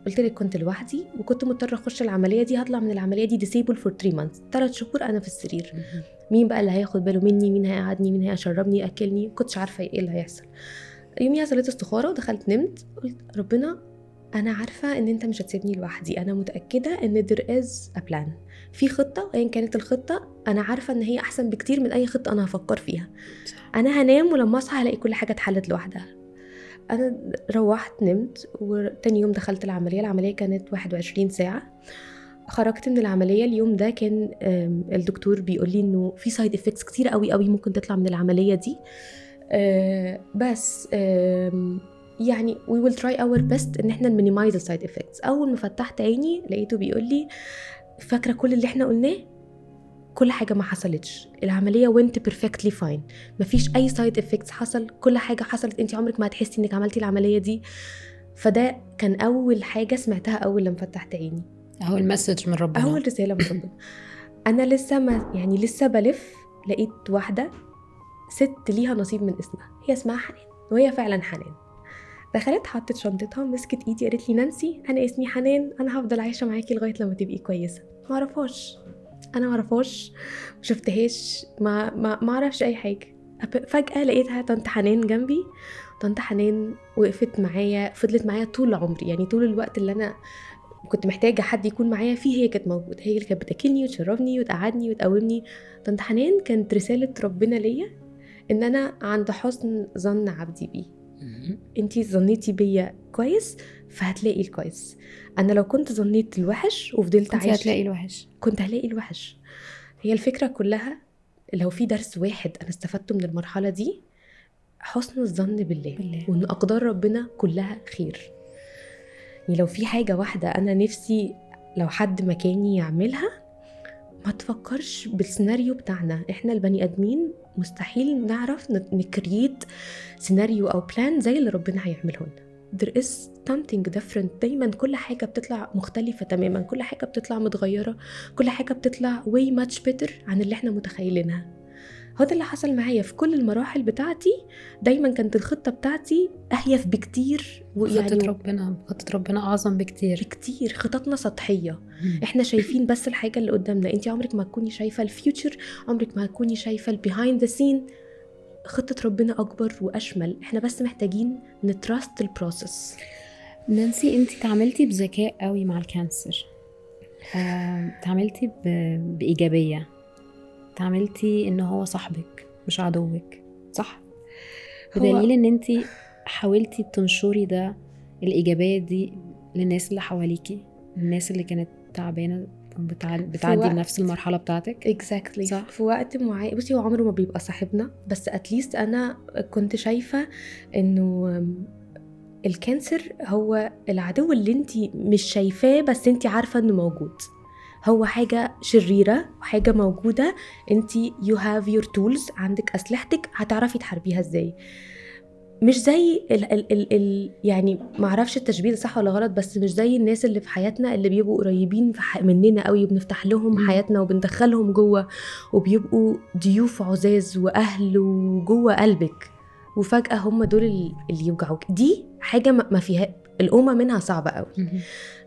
Speaker 1: قلت لك كنت لوحدي وكنت مضطرة أخش العملية دي. هطلع من العملية دي disabled for 3 months، 3 شهور أنا في السرير. مين بقى اللي هياخد باله مني؟ مين هيقعدني؟ مين هيشربني يأكلني؟ كنتش عارفة إيه اللي هيحصل. يوميها صليت استخارة ودخلت نمت، قلت ربنا أنا عارفة إن أنت مش هتسيبني لوحدي، أنا متأكدة إن there is a plan، في خطة، وإن كانت الخطة أنا عارفة إن هي أحسن بكتير من أي خطة أنا هفكر فيها. أنا هنام ولما أصحى هلاقي كل حاجة اتحلت لوحدها. أنا روحت نمت، وتاني يوم دخلت العملية كانت 21 ساعة. خرجت من العملية اليوم ده كان الدكتور بيقول لي إنه في side effects كتير قوي قوي ممكن تطلع من العملية دي، بس يعني we will try our best ان احنا minimize the side effects. اول ما فتحت عيني لقيته بيقول لي فاكرة كل اللي احنا قلناه؟ كل حاجة ما حصلتش، العملية went perfectly fine، مفيش اي side effects حصل، كل حاجة حصلت، انتي عمرك ما هتحسي انك عملتي العملية دي. فده كان اول حاجة سمعتها اول لما فتحت عيني،
Speaker 2: اول مسج من ربنا،
Speaker 1: اول رسالة من ربنا. انا لسه بلف، لقيت واحدة ست ليها نصيب من اسمها، هي اسمها حنان، وهي فعلا حنان. دخلت حطت شنطتها، مسكت ايدي، قالت لي نانسي انا اسمي حنان، انا هفضل عايشه معاكي لغايه لما تبقي كويسه. ما اعرفهاش، ما شفتهاش، ما اعرفش اي حاجه. فجاه لقيتها طنط حنان جنبي. طنط حنان وقفت معايا، فضلت معايا طول عمري، يعني طول الوقت اللي انا كنت محتاجه حد يكون معايا فيه هي كانت موجوده، هي اللي كانت بتاكلني وتشربني وتقعدني وتقومني. طنط حنان كانت رساله ربنا ليا ان انا عند حسن ظن عبدي بيه. انتي ظنيتي بيا كويس فهتلاقي الكويس. انا لو كنت ظنيت الوحش وفضلت عايش كنت هلاقي الوحش. هي الفكرة كلها، لو في درس واحد انا استفدته من المرحلة دي، حسن الظن بالله وان اقدار ربنا كلها خير. يعني لو في حاجة واحدة انا نفسي لو حد مكاني يعملها، ما تفكرش بالسيناريو بتاعنا احنا البني ادمين، مستحيل نعرف نكريت سيناريو او بلان زي اللي ربنا هيعمله لنا. there is something different. دايما كل حاجة بتطلع مختلفة تماما، كل حاجة بتطلع متغيرة، كل حاجة بتطلع way much better عن اللي احنا متخيلينها. هذا اللي حصل معايا في كل المراحل بتاعتي. دايما كانت الخطة بتاعتي أهيف بكتير،
Speaker 2: خطة ربنا أعظم بكتير.
Speaker 1: خططنا سطحية، احنا شايفين بس الحاجة اللي قدامنا. انتي عمرك ما تكوني شايفة الفيوتشر، عمرك ما تكوني شايفة البيهايند ذا سين. خطة ربنا أكبر وأشمل، إحنا بس محتاجين نتراست البروسس.
Speaker 2: نانسي، انت تعاملتي بذكاء قوي مع الكانسر، تعاملتي بإيجابية، تعاملتي إن هو صاحبك مش عدوك، صح؟ بدليل إن انت حاولتي تنشري ده الإيجابية دي للناس اللي حواليكي، الناس اللي كانت تعبانة بتعدي بنفس المرحلة بتاعتك.
Speaker 1: exactly.
Speaker 2: صح؟
Speaker 1: في وقت معين، بصي هو عمره ما بيبقى صاحبنا، بس اتليست أنا كنت شايفة إنه الكانسر هو العدو اللي انتي مش شايفاه بس انتي عارفة انه موجود. هو حاجة شريرة وحاجة موجودة، انتي you have your tools، عندك أسلحتك، هتعرفي تحاربيها ازاي. مش زي يعني معرفش التشبيه ده صح ولا غلط، بس مش زي الناس اللي في حياتنا اللي بيبقوا قريبين مننا قوي وبنفتح لهم حياتنا وبندخلهم جوه وبيبقوا ضيوف عزاز وأهل وجوه قلبك، وفجأة هم دول اللي يوجعوك. دي حاجة ما فيها الأمة منها صعبة قوي.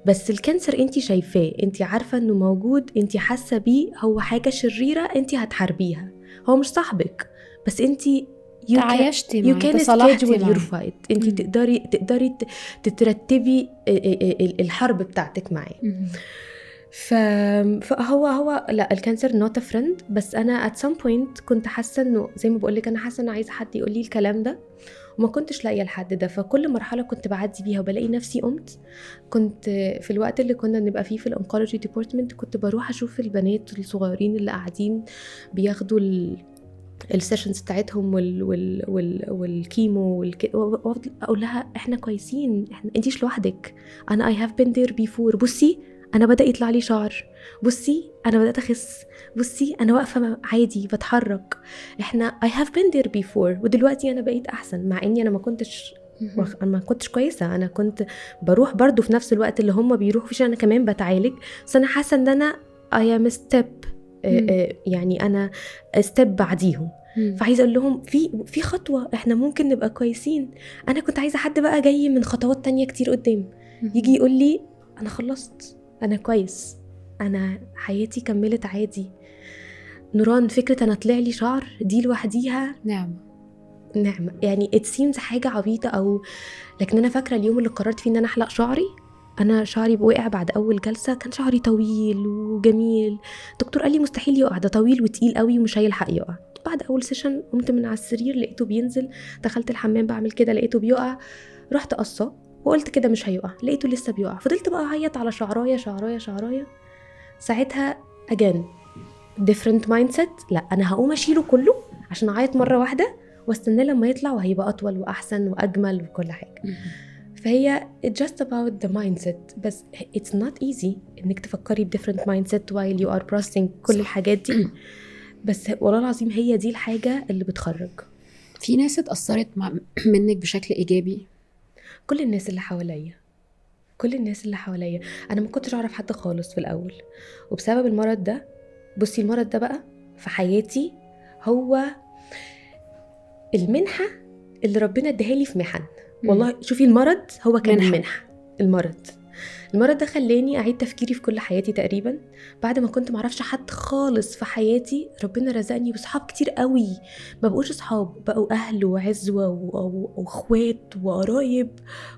Speaker 1: بس الكانسر انتي شايفاه، انتي عارفة انه موجود، انتي حاسة بيه، هو حاجة شريرة انتي هتحاربيها. هو مش صاحبك، بس انتي
Speaker 2: تعايشتي
Speaker 1: معاه، you
Speaker 2: معاه،
Speaker 1: can
Speaker 2: تصالحتي
Speaker 1: schedule your
Speaker 2: معاه.
Speaker 1: fight. انتي تقدري تترتبي الحرب بتاعتك معاه. فهو لا، الكانسر not a friend. بس انا at some point كنت حاسه انه زي ما بقولك، انا حاسه انه عايزه حد يقول لي الكلام ده، وما كنتش لاقيه الحد ده. فكل مرحله كنت بعدي بيها وبلاقي نفسي قمت. كنت في الوقت اللي كنا نبقى فيه في الانكولوجي ديبارتمنت، كنت بروح اشوف البنات الصغيرين اللي قاعدين بياخدوا السيشنز بتاعتهم والكيمو وافضل اقول لها احنا كويسين، انتيش لوحدك، انا I have been there before. بصي انا بدأ يطلع لي شعر، بصي انا بدأت اخس، بصي انا واقفه عادي بتحرك، احنا I have been there before. ودلوقتي انا بقيت احسن، مع اني انا ما كنتش كويسه. انا كنت بروح برضو في نفس الوقت اللي هم بيروحوا فيه، انا كمان بتعالج، بس انا حاسه ان انا I am a step، يعني انا ستيب بعديهم. فعايزه اقول لهم في خطوه احنا ممكن نبقى كويسين. انا كنت عايزه حد بقى جاي من خطوات تانية كتير قدام يجي يقول لي انا خلصت، انا كويس، انا حياتي كملت عادي. نوران، فكره انا طلع لي شعر دي لوحديها نعمه. يعني it seems حاجه عبيطه، او لكن انا فاكره اليوم اللي قررت فيه ان انا احلق شعري. انا شعري وقع بعد اول جلسه، كان شعري طويل وجميل، الدكتور قال لي مستحيل يقع، ده طويل وتقيل قوي ومش هيلحق يقع. بعد اول سيشن قمت من على السرير لقيته بينزل، دخلت الحمام بعمل كده لقيته بيقع، رحت قصه وقلت كده مش هيقع، لقيته لسه بيقع. فضلت بقى اعيط على شعرايه. ساعتها again different mindset، لا انا هقوم اشيله كله عشان اعيط مره واحده واستنى لما يطلع وهيبقى اطول واحسن واجمل وكل حاجه. فهي it's just about the mindset، بس it's not easy انك تفكري ب different mindset while you are processing كل الحاجات دي. بس والله العظيم هي دي الحاجة اللي بتخرج.
Speaker 2: في ناس اتأثرت منك بشكل إيجابي؟
Speaker 1: كل الناس اللي حواليا. أنا ما كنتش أعرف حد خالص في الأول، وبسبب المرض ده، بصي المرض ده بقى في حياتي هو المنحة اللي ربنا ادهالي في محن. والله شوفي، المرض هو كان المنحة. المرض ده خلاني أعيد تفكيري في كل حياتي تقريبا. بعد ما كنت معرفش حد خالص في حياتي، ربنا رزقني بصحاب كتير قوي، ما بقوش صحاب، بقوا أهل وعزوة وأخوات وقرايب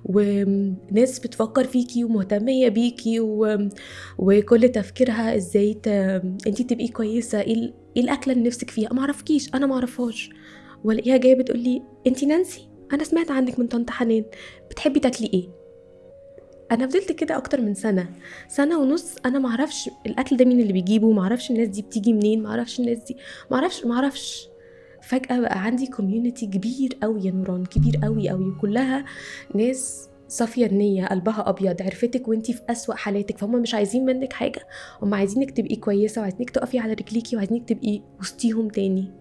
Speaker 1: وناس بتفكر فيكي ومهتمية بيكي وكل تفكيرها ازاي انتي تبقي كويسة، ايه الأكلة اللي نفسك فيها، ما اعرفكيش، أنا ما اعرفهاش، ولاقيها جاية بتقولي انتي نانسي، أنا سمعت عنك من طنط حنان، بتحبي تاكلي ايه؟ انا فضلت كده اكتر من سنه ونص، انا معرفش الاكل ده مين اللي بيجيبه، معرفش الناس دي بتيجي منين، معرفش الناس دي، معرفش. فجاه بقى عندي كوميونتي كبير قوي يا نوران، كبير قوي قوي، وكلها ناس صافيه النيه، قلبها ابيض، عرفتك وانتي في اسوأ حالاتك، فهم مش عايزين منك حاجه، هم عايزينك تبقي كويسه وعايزينك تقفي على رجليكي وعايزينك تبقي وسطيهم تاني.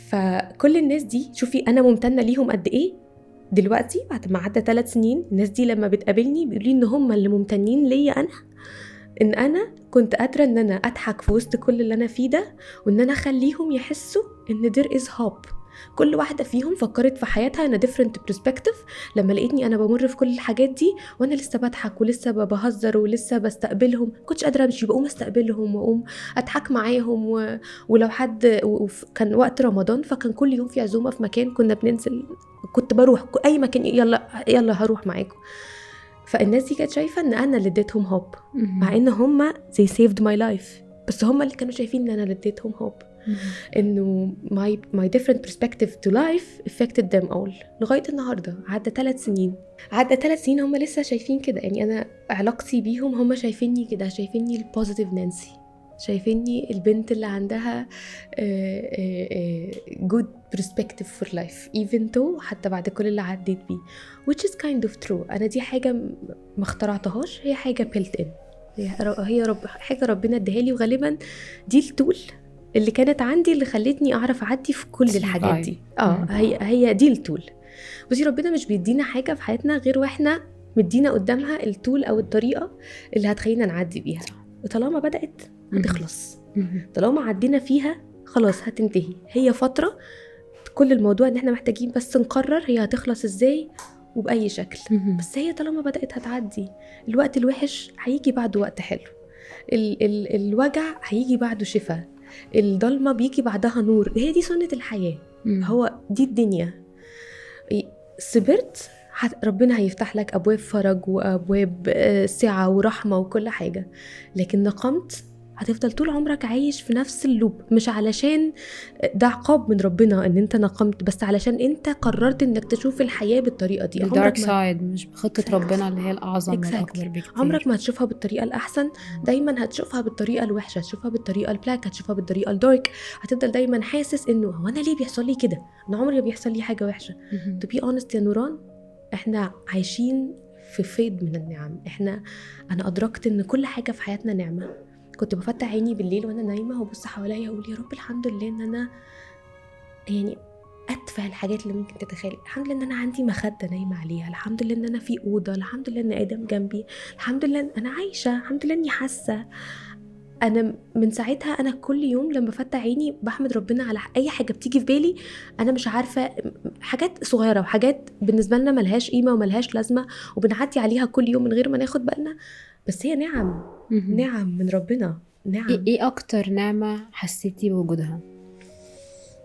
Speaker 1: فكل الناس دي شوفي انا ممتنه ليهم قد ايه دلوقتي بعد ما عدى 3 سنين. الناس دي لما بتقابلني بيقولوا ان هم اللي ممتنين ليا انا، ان انا كنت قادره ان انا اضحك في وسط كل اللي انا فيه ده، وان انا اخليهم يحسوا ان there is hope، كل واحدة فيهم فكرت في حياتها in a different perspective. لما لقيتني أنا بمر في كل الحاجات دي وأنا لسه بضحك ولسه بهزر ولسه بستقبلهم، كنتش قادرة أمشي، بقوم أستقبلهم وأقوم أضحك معاهم ولو حد كان وقت رمضان فكان كل يوم في عزومة في مكان كنا بننزل، كنت بروح أي مكان، يلا هروح معاكم. فالناس دي كانت شايفة إن أنا اللي اديتهم هوب، مع إن هما they saved my life، بس هما اللي كانوا شايفين إن أنا اللي اديتهم هوب. إنه my different perspective to life affected them all. لغاية النهاردة عدى 3 سنين هما لسه شايفين كده. يعني أنا علاقتي بيهم هما شايفيني كده، شايفيني البوزيتيف نانسي، شايفيني البنت اللي عندها good perspective for life even though حتى بعد كل اللي عديت بيه which is kind of true. أنا دي حاجة ما اخترعتهاش، هي حاجة built in، هي حاجة ربنا اديها لي، وغالبا دي التول اللي كانت عندي اللي خلتني أعرف أعدي في كل الحاجات دي. هي دي التول. بس ربنا مش بيدينا حاجة في حياتنا غير وإحنا مدينا قدامها التول أو الطريقة اللي هتخلينا نعدي بيها. وطالما بدأت هتخلص، طالما عدينا فيها خلاص هتنتهي. هي فترة، كل الموضوع ان احنا محتاجين بس نقرر هي هتخلص ازاي وبأي شكل. بس هي طالما بدأت هتعدي. الوقت الوحش هيجي بعده وقت حلو، الوجع هيجي بعده شفاء، الضلمة بيجي بعدها نور. هي دي سنة الحياة، هو دي الدنيا. صبرت ربنا هيفتح لك أبواب فرج وأبواب سعة ورحمة وكل حاجة. لكن نقمت هتفضل طول عمرك عايش في نفس اللوب، مش علشان ده عقاب من ربنا ان انت نقمت، بس علشان انت قررت انك تشوف الحياة بالطريقة دي.
Speaker 2: الدارك سايد مش بخطة ربنا اللي هي الأعظم والأكبر بكتير.
Speaker 1: عمرك ما هتشوفها بالطريقة الأحسن، دايما هتشوفها بالطريقة الوحشة، هتشوفها بالطريقة البلاك، هتشوفها بالطريقة الدارك. هتفضل دايما حاسس انه هو انا ليه بيحصل لي كده، انا عمري بيحصل لي حاجة وحشة. to be honest يا نوران، احنا عايشين في فيض من النعم. انا ادركت ان كل حاجة في حياتنا نعمة. كنت بفتح عيني بالليل وانا نايمه وبص حواليا اقول يا رب الحمد لله ان انا يعني اتفه الحاجات اللي ممكن تتخيل. الحمد لله ان انا عندي مخده نايمه عليها، الحمد لله ان انا في اوضه، الحمد لله ان ادم جنبي، الحمد لله ان انا عايشه، الحمد لله اني حاسه. انا من ساعتها انا كل يوم لما بفتح عيني بحمد ربنا على اي حاجه بتيجي في بالي. انا مش عارفه، حاجات صغيره وحاجات بالنسبه لنا ملهاش قيمه وملهاش لازمه وبنعدي عليها كل يوم من غير ما ناخد بالنا، بس هي نعم من ربنا. نعم.
Speaker 2: ايه اكتر نعمة حسيتي بوجودها؟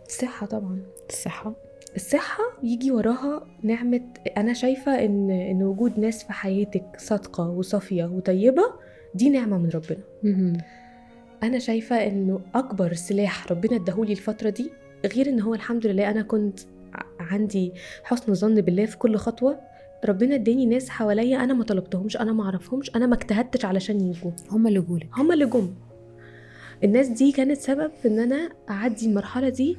Speaker 1: الصحة طبعا.
Speaker 2: الصحة
Speaker 1: يجي وراها نعمة. أنا شايفة إن وجود ناس في حياتك صادقة وصافية وطيبة دي نعمة من ربنا. أنا شايفة إنه أكبر سلاح ربنا اداهولي الفترة دي، غير إن هو الحمد لله أنا كنت عندي حسن ظن بالله في كل خطوة. ربنا اداني ناس حواليا أنا ما طلبتهمش، أنا ما أعرفهمش، أنا ما اجتهدتش علشان يجوا، هم اللي جم. الناس دي كانت سبب في إن أنا أعدي المرحلة دي.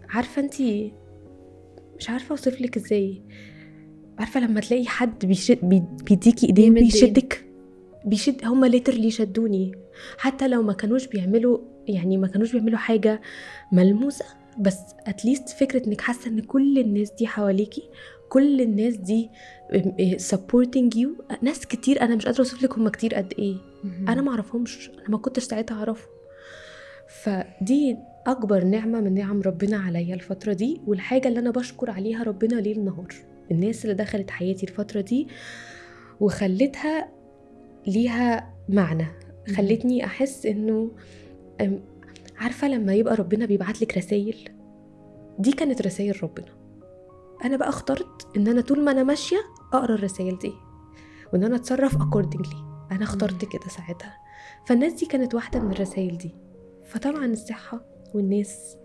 Speaker 1: عارفة أنتي، مش عارفة أوصفلك إزاي. عارفة لما تلاقي حد بيديكي إيدين بيشدك، هما ليترلي شدوني. حتى لو ما كانوش بيعملوا حاجة ملموسة، بس اتليست فكرة انك حاسة ان كل الناس دي حواليكي، كل الناس دي supporting you. ناس كتير انا مش قادرة اوصفلك هما كتير قد ايه. انا ما اعرفهمش، انا ما كنتش ساعتها اعرفهم. فدي اكبر نعمة من نعم ربنا عليا الفترة دي، والحاجة اللي انا بشكر عليها ربنا ليل نهار. الناس اللي دخلت حياتي الفترة دي وخلتها ليها معنى، خلتني احس انه عارفة لما يبقى ربنا بيبعتلك رسائل، دي كانت رسائل ربنا. انا بقى اخترت ان انا طول ما انا ماشية اقرأ الرسائل دي وان انا اتصرف accordingly. انا اخترت كده ساعتها. فالناس دي كانت واحدة من الرسائل دي. فطبعا الصحة والناس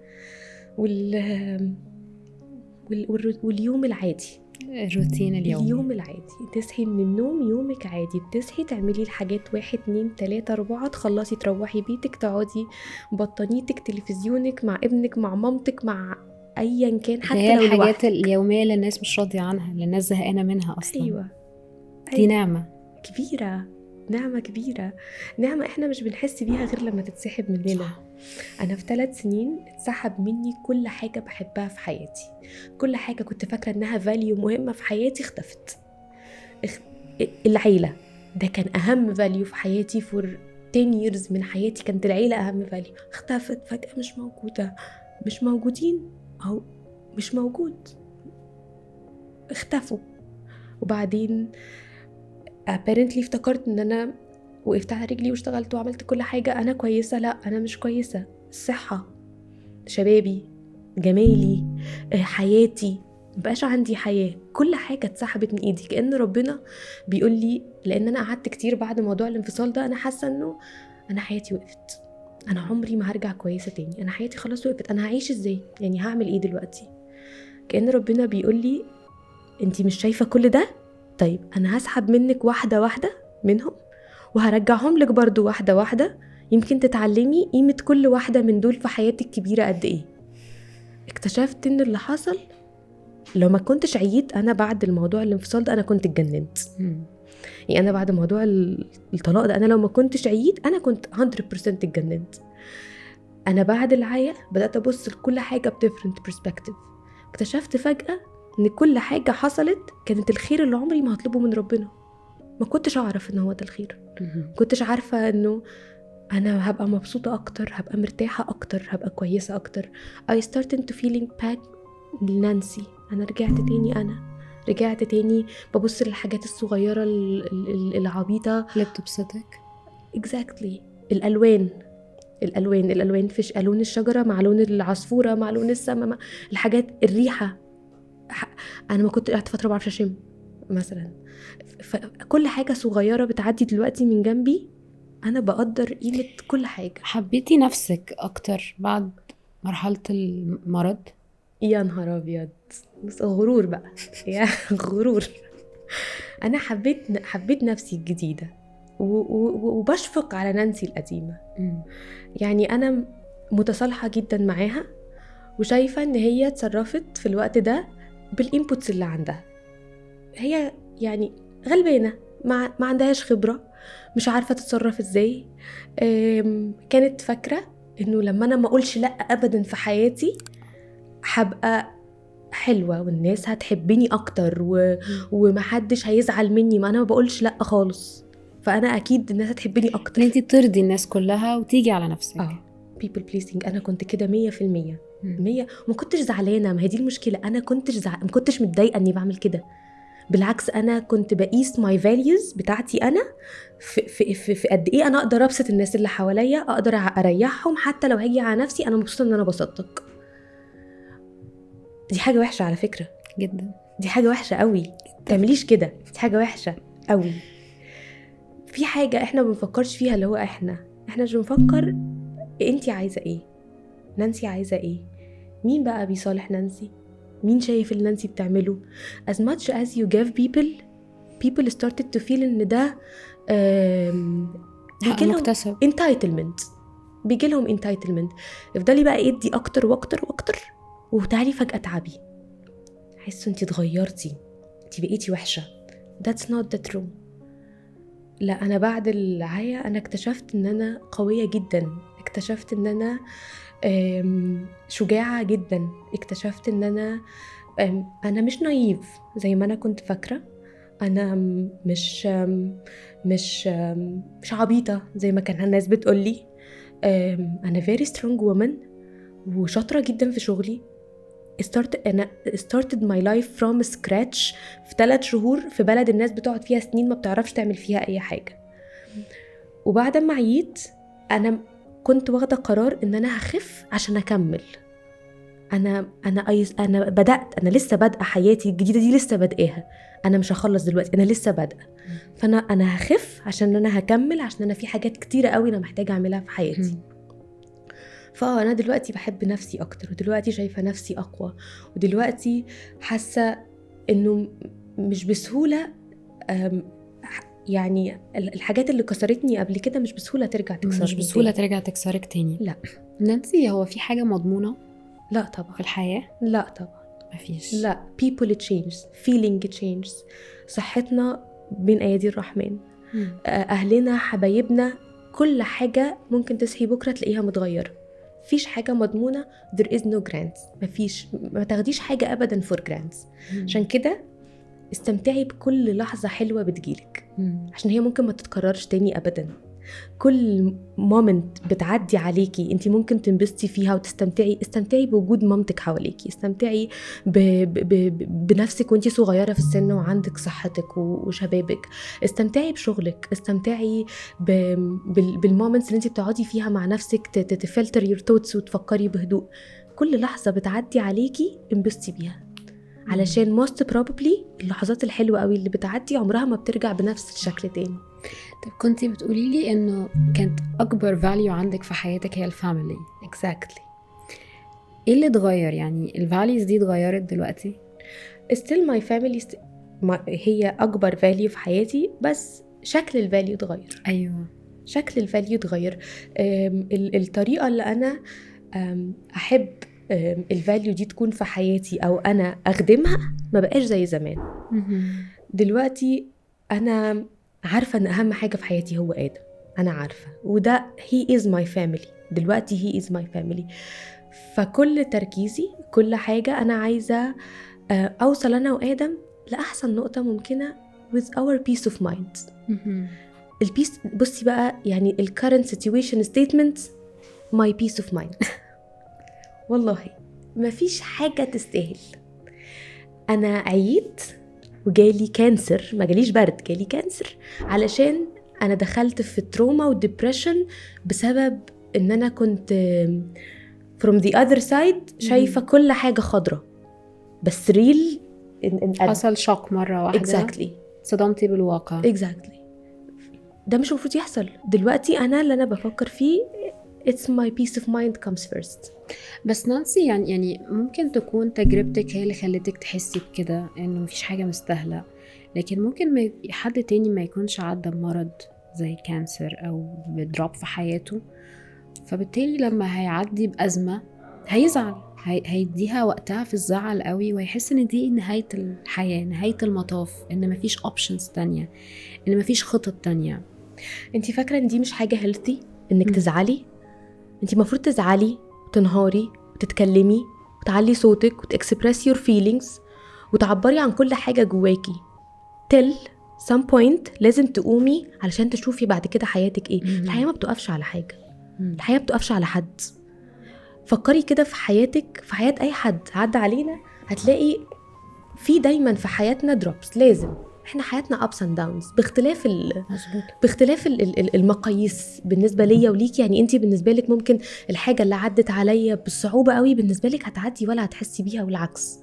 Speaker 1: واليوم العادي،
Speaker 2: الروتين
Speaker 1: اليوم العادي. تصحي من النوم يومك عادي، بتصحي تعملي الحاجات 1 2 3 4، تخلصي تروحي بيتك، تقعدي بطانيتك، تلفزيونك، مع ابنك، مع مامتك، مع ايا كان، حتى لو
Speaker 2: الحاجات
Speaker 1: لوحدك.
Speaker 2: اليومية اللي الناس مش راضية عنها، اللي الناس زهقانة منها اصلا.
Speaker 1: أيوة.
Speaker 2: دي نعمة
Speaker 1: كبيرة، نعمة كبيرة، نعمة احنا مش بنحس بيها غير لما تتسحب مننا. انا في 3 سنين اتسحب مني كل حاجة بحبها في حياتي، كل حاجة كنت فاكرة انها فاليو مهمة في حياتي اختفت. العيلة ده كان اهم فاليو في حياتي for 10 years من حياتي، كانت العيلة اهم فاليو، اختفت فجأة، مش موجودة. مش موجودين أو مش موجود، اختفوا. وبعدين apparently افتكرت ان انا وقفت على رجلي واشتغلت وعملت كل حاجة، انا كويسة. لا، انا مش كويسة. الصحة، شبابي، جمالي، حياتي، مبقاش عندي حياة. كل حاجة اتسحبت من ايدي، كأن ربنا بيقول لي، لان انا قعدت كتير بعد موضوع الانفصال ده انا حاسة انه انا حياتي وقفت، انا عمري ما هرجع كويسة تاني، انا حياتي خلاص وقفت، انا هعيش ازاي يعني، هعمل ايه دلوقتي؟ كأن ربنا بيقول لي انتي مش شايفة كل ده؟ طيب انا هسحب منك واحدة واحدة منهم وهرجعهم لك برضو واحدة واحدة، يمكن تتعلمي قيمة كل واحدة من دول في حياتك كبيرة قد ايه. اكتشفت ان اللي حصل لو ما كنتش عييت، انا بعد الموضوع الانفصال ده انا كنت اتجننت. يعني انا بعد موضوع الطلاق ده، انا لو ما كنتش عييت انا كنت 100% اتجننت. انا بعد العيا بدأت ابص لكل حاجة بديفرنت برسبكتيف. اكتشفت فجأة ان كل حاجة حصلت كانت الخير اللي عمري ما هطلبه من ربنا. ما كنتش اعرف ان هو ده الخير، كنتش عارفة انه انا هبقى مبسوطة اكتر، هبقى مرتاحة اكتر، هبقى كويسة اكتر. I started to feeling back لنانسي. انا رجعت تاني، رجعت تاني ببص للحاجات الصغيرة العبيطة
Speaker 2: اللي بتبسطك.
Speaker 1: exactly. الالوان فيش لون الشجرة مع لون العصفورة مع لون السما مع الحاجات، الريحة. انا ما كنت قعدت فترة بعرفش اشم مثلا. فكل حاجة صغيرة بتعدي دلوقتي من جنبي انا بقدر قيمة كل حاجة.
Speaker 2: حبيتي نفسك اكتر بعد مرحلة المرض؟
Speaker 1: يا نهار ابيض، بس غرور بقى يا غرور. انا حبيت نفسي الجديدة وبشفق على نانسي القديمة. يعني انا متصالحة جدا معاها، وشايفة ان هي اتصرفت في الوقت ده بالانبوتس اللي عندها. هي يعني غلبانة، ما عندهاش خبرة، مش عارفة تتصرف ازاي. كانت فاكرة انه لما انا ما اقولش لا ابدا في حياتي هبقى حلوة والناس هتحبني اكتر ومحدش هيزعل مني، ما انا ما بقولش لا خالص، فانا اكيد الناس هتحبني اكتر.
Speaker 2: ان انتي ترضي الناس كلها وتيجي على نفسك.
Speaker 1: people pleasing. انا كنت كده 100%. وما كنتش زعلانة، ما هي دي المشكلة، انا ما كنتش متضايقة اني بعمل كده. بالعكس، انا كنت بقيس my values بتاعتي انا في قد ايه انا اقدر ابسط الناس اللي حواليا، اقدر اريحهم، حتى لو هاجي على نفسي انا مبسوطه ان انا بسطتك. دي حاجه وحشه على فكره
Speaker 2: جدا،
Speaker 1: دي حاجه وحشه قوي. تعمليش كده، دي حاجه وحشه قوي. في حاجه احنا ما بنفكرش فيها، اللي هو احنا مش بنفكر انتي عايزه ايه، نانسي عايزه ايه، مين بقى بيصالح نانسي، مين شايف اللي نانسي بتعمله. as much as you give people started to feel ان ده
Speaker 2: مكتسب
Speaker 1: بيجي لهم entitlement. افضلي بقى ادي اكتر واكتر واكتر، وتعالي فجأة تعبي، حسوا انتي اتغيرتي، انتي بقيتي وحشة. that's not the true. لا، انا بعد العيا انا اكتشفت ان انا قوية جدا، اكتشفت ان انا شجاعة جدا، اكتشفت ان انا مش نايف زي ما انا كنت فاكرة، انا مش عبيطة زي ما كان الناس بتقولي. انا very strong woman وشاطرة جدا في شغلي. أنا started my life from scratch في 3 شهور في بلد الناس بتقعد فيها سنين ما بتعرفش تعمل فيها أي حاجة. وبعد ما عييت أنا كنت واخدة قرار إن أنا هخف عشان أكمل. أنا بدأت، أنا لسه بادئة حياتي الجديدة دي، لسه بادئاها، أنا مش هخلص دلوقتي، أنا لسه بادئة. فأنا هخف عشان أنا هكمل، عشان أنا في حاجات كتيرة قوي أنا محتاجة أعملها في حياتي. فأنا دلوقتي بحب نفسي أكتر، ودلوقتي شايفة نفسي أقوى، ودلوقتي حاسة إنه مش بسهولة يعني الحاجات اللي كسرتني قبل كده مش بسهولة ترجع تكسرني،
Speaker 2: مش بسهولة ترجع تكسرك تاني.
Speaker 1: لا.
Speaker 2: نانسي، هو في حاجة مضمونة؟
Speaker 1: لا طبعا.
Speaker 2: في الحياة؟
Speaker 1: لا طبعا
Speaker 2: مفيش.
Speaker 1: لا. people change, feeling change. صحتنا بين أيدي الرحمن. أهلنا، حبايبنا، كل حاجة ممكن تصحي بكرة تلاقيها متغيرة. مفيش حاجة مضمونة. there is no grants. ما تاخديش حاجة أبدا for grants. عشان كده استمتعي بكل لحظة حلوة بتجيلك، عشان هي ممكن ما تتكررش تاني أبدا. كل مومنت بتعدي عليكي انت ممكن تنبسطي فيها وتستمتعي. استمتعي بوجود مامتك حواليكي، استمتعي بنفسك وانت صغيرة في السن وعندك صحتك وشبابك، استمتعي بشغلك، استمتعي بالمومنتس اللي انت بتقعدي فيها مع نفسك، تفلتر يور توتس وتفكري بهدوء. كل لحظة بتعدي عليكي انبسطي بيها، علشان most probably اللحظات الحلوة قوي اللي بتعدي عمرها ما بترجع بنفس الشكل تاني.
Speaker 2: طب كنتي بتقولي لي انه كانت اكبر فاليو عندك في حياتك هي الفاميلي.
Speaker 1: exactly.
Speaker 2: ايه اللي اتغير؟ يعني الفاليوز دي اتغيرت دلوقتي؟
Speaker 1: still my family هي اكبر value في حياتي، بس شكل الفاليو اتغير.
Speaker 2: ايوه،
Speaker 1: شكل الفاليو اتغير. الطريقة اللي انا احب الفاليو دي تكون في حياتي او انا اخدمها ما بقاش زي زمان. دلوقتي انا عارفة ان اهم حاجة في حياتي هو آدم، انا عارفة، وده he is my family. دلوقتي he is my family. فكل تركيزي، كل حاجة انا عايزة اوصل انا وآدم لأحسن نقطة ممكنة with our peace of mind. البيس، بصي بقى، يعني ال current situation statement my peace of mind. والله مفيش حاجة تستاهل. أنا عييت وجالي كانسر، ما جاليش برد، جالي كانسر علشان أنا دخلت في تروما وديبريشن بسبب إن أنا كنت from the other side شايفة كل حاجة خضرة، بس ريل
Speaker 2: حصل شوك مرة واحدة.
Speaker 1: exactly.
Speaker 2: صدمتي بالواقع.
Speaker 1: exactly. ده مش المفروض يحصل. دلوقتي أنا اللي أنا بفكر فيه it's my peace of mind comes first.
Speaker 2: بس نانسي، يعني ممكن تكون تجربتك هي اللي خلتك تحسي بكده انه مفيش حاجة مستاهلة، لكن ممكن حد تاني ما يكونش عدى بمرض زي كانسر او بدروب في حياته، فبالتالي لما هيعدي بأزمة هيزعل، هيديها وقتها في الزعل قوي، ويحس ان دي نهاية الحياة، نهاية المطاف، ان مفيش اوبشنز تانية، ان مفيش خطط تانية.
Speaker 1: انتي فاكرة ان دي مش حاجة healthy انك تزعلي؟ انتي مفروض تزعلي وتنهاري وتتكلمي وتعلي صوتك وتexpress your feelings وتعبري عن كل حاجة جواكي till some point لازم تقومي علشان تشوفي بعد كده حياتك ايه. الحياة ما بتقفش على حاجة، الحياة ما بتقفش على حد. فكري كده في حياتك، في حياة اي حد عدى علينا، هتلاقي في دايما في حياتنا drops. لازم احنا حياتنا ups and downs باختلاف المقاييس بالنسبه ليا وليكي. يعني انتي بالنسبه لك ممكن الحاجه اللي عدت عليا بالصعوبه قوي بالنسبه لك هتعدي ولا هتحسي بيها، والعكس.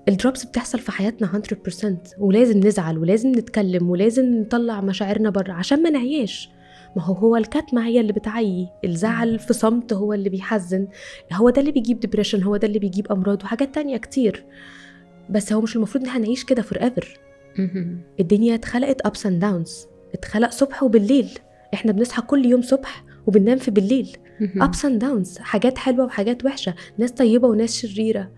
Speaker 1: الدروبس بتحصل في حياتنا 100%، ولازم نزعل ولازم نتكلم ولازم نطلع مشاعرنا بره عشان ما نعيش. ما هو الكتمة هي اللي بتعيي، الزعل في صمت هو اللي بيحزن، هو ده اللي بيجيب ديبريشن، هو ده اللي بيجيب امراض وحاجات تانية كتير. بس هو مش المفروض ان احنا نعيش كده forever. الدنيا اتخلقت ups and downs، اتخلق صبح وبالليل، احنا بنصحى كل يوم صبح وبننام في بالليل. ups and downs، حاجات حلوة وحاجات وحشة، ناس طيبة وناس شريرة.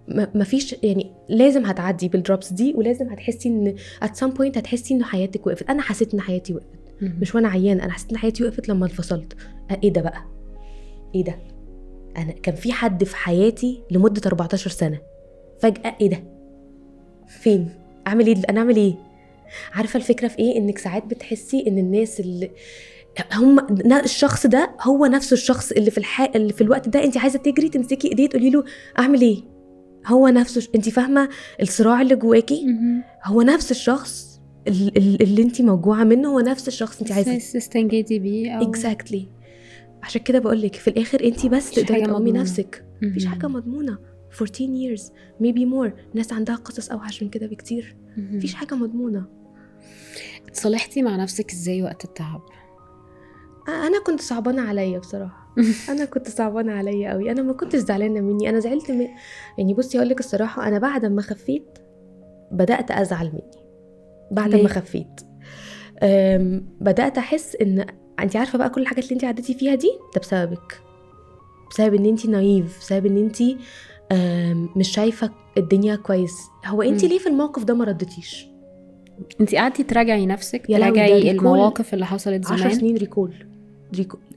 Speaker 1: مفيش يعني، لازم هتعدي بالدروبس دي، ولازم هتحسي ان at some point هتحسي ان حياتك وقفت. انا حسيت ان حياتي وقفت مش وانا عيان، انا حسيت ان حياتي وقفت لما انفصلت. ايه ده بقى؟ ايه ده؟ انا كان في حد في حياتي لمدة 14 سنة، فجأة ايه ده؟ فين؟ اعمل ايه؟ انا اعمل ايه؟ عارفه الفكره في ايه؟ انك ساعات بتحسي ان الناس اللي هم الشخص ده هو نفسه الشخص اللي اللي في الوقت ده انت عايزه تجري تمسكي ايديه تقولي له اعمل ايه. هو نفسه انت فاهمه الصراع اللي جواكي؟ هو نفس الشخص اللي انت موجوعه منه، هو نفس الشخص انت عايزه
Speaker 2: تستنجدي بيه او
Speaker 1: exactly. عشان كده بقولك في الاخر انت بس تقدري تقومي نفسك. مفيش حاجه مضمونه. 14 years maybe more، ناس عندها قصص اوحش من كده بكتير. مفيش حاجه مضمونه.
Speaker 2: اتصالحتي مع نفسك ازاي وقت التعب؟
Speaker 1: انا كنت صعبانه عليا بصراحه. انا كنت صعبانه عليا قوي، انا ما كنتش زعلانه مني، انا زعلت يعني بصي اقول لك الصراحه، انا بعد ما خفيت بدات ازعل مني. بعد ما خفيت بدات احس ان انت عارفه بقى كل الحاجات اللي انت عديتي فيها دي ده بسببك، بسبب ان انت نايف، بسبب ان انت مش شايفه الدنيا كويس. هو انت ليه في الموقف ده ما ردتيش؟
Speaker 2: انت قعدتي تراجعي نفسك، تراجعي المواقف اللي حصلت زمان.
Speaker 1: 10 سنين ريكول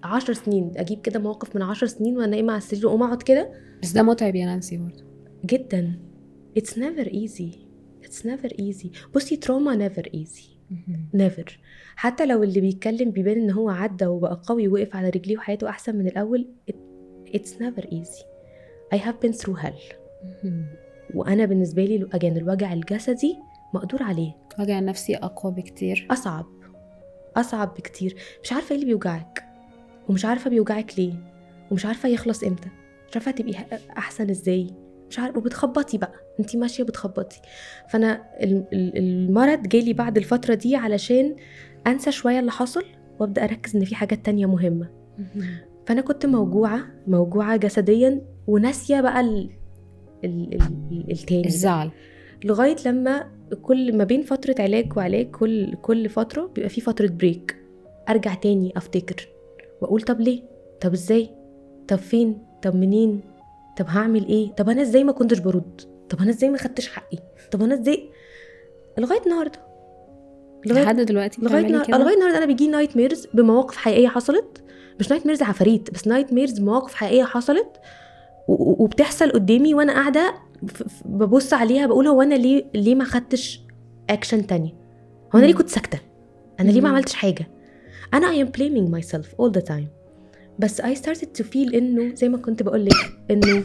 Speaker 1: 10 سنين اجيب كده مواقف من 10 سنين وانا نايمه على السرير واقوم اقعد كده.
Speaker 2: بس ده متعب يا نانسي برضه
Speaker 1: جدا. it's never easy. بصي تروما never easy. never. حتى لو اللي بيتكلم بيبان ان هو عدى وبقى قوي ووقف على رجليه وحياته احسن من الاول، it's never easy. I have been through hell. وانا بالنسبه لي اجان الوجع الجسدي مقدور عليه،
Speaker 2: وجع نفسي اقوى بكتير،
Speaker 1: اصعب بكتير. مش عارفه ايه اللي بيوجعك، ومش عارفه بيوجعك ليه، ومش عارفه يخلص امتى، مش عارفه تبقي احسن ازاي، مش عارفه، وبتخبطي بقى، انتي ماشيه بتخبطي. فانا المرض جالي بعد الفتره دي علشان انسى شويه اللي حصل وابدا اركز ان في حاجات تانية مهمه. فانا كنت موجوعه جسديا وناسيه بقى التاني
Speaker 2: الزعل،
Speaker 1: لغايه لما كل ما بين فتره علاج وعلاج كل فتره بيبقى في فتره بريك، ارجع تاني افتكر واقول طب ليه، طب ازاي، طب فين، طب منين، طب هعمل ايه، طب انا ازاي ما كنتش برد، طب انا ازاي ما خدتش حقي، طب انا ازاي، لغايه النهارده
Speaker 2: لحد دلوقتي بتعملي كده.
Speaker 1: لغايه النهارده انا بيجي نايت ميرز بمواقف حقيقيه حصلت، مش نايت ميرز عفاريت، بس نايت ميرز بمواقف حقيقيه حصلت وبتحصل قدامي وانا قاعده ببص عليها بقول هو انا ليه ما خدتش اكشن تاني، هو انا ليه كنت ساكته، انا ليه ما عملتش حاجه. انا I am blaming myself all the time. بس I started to feel انه زي ما كنت بقولك انه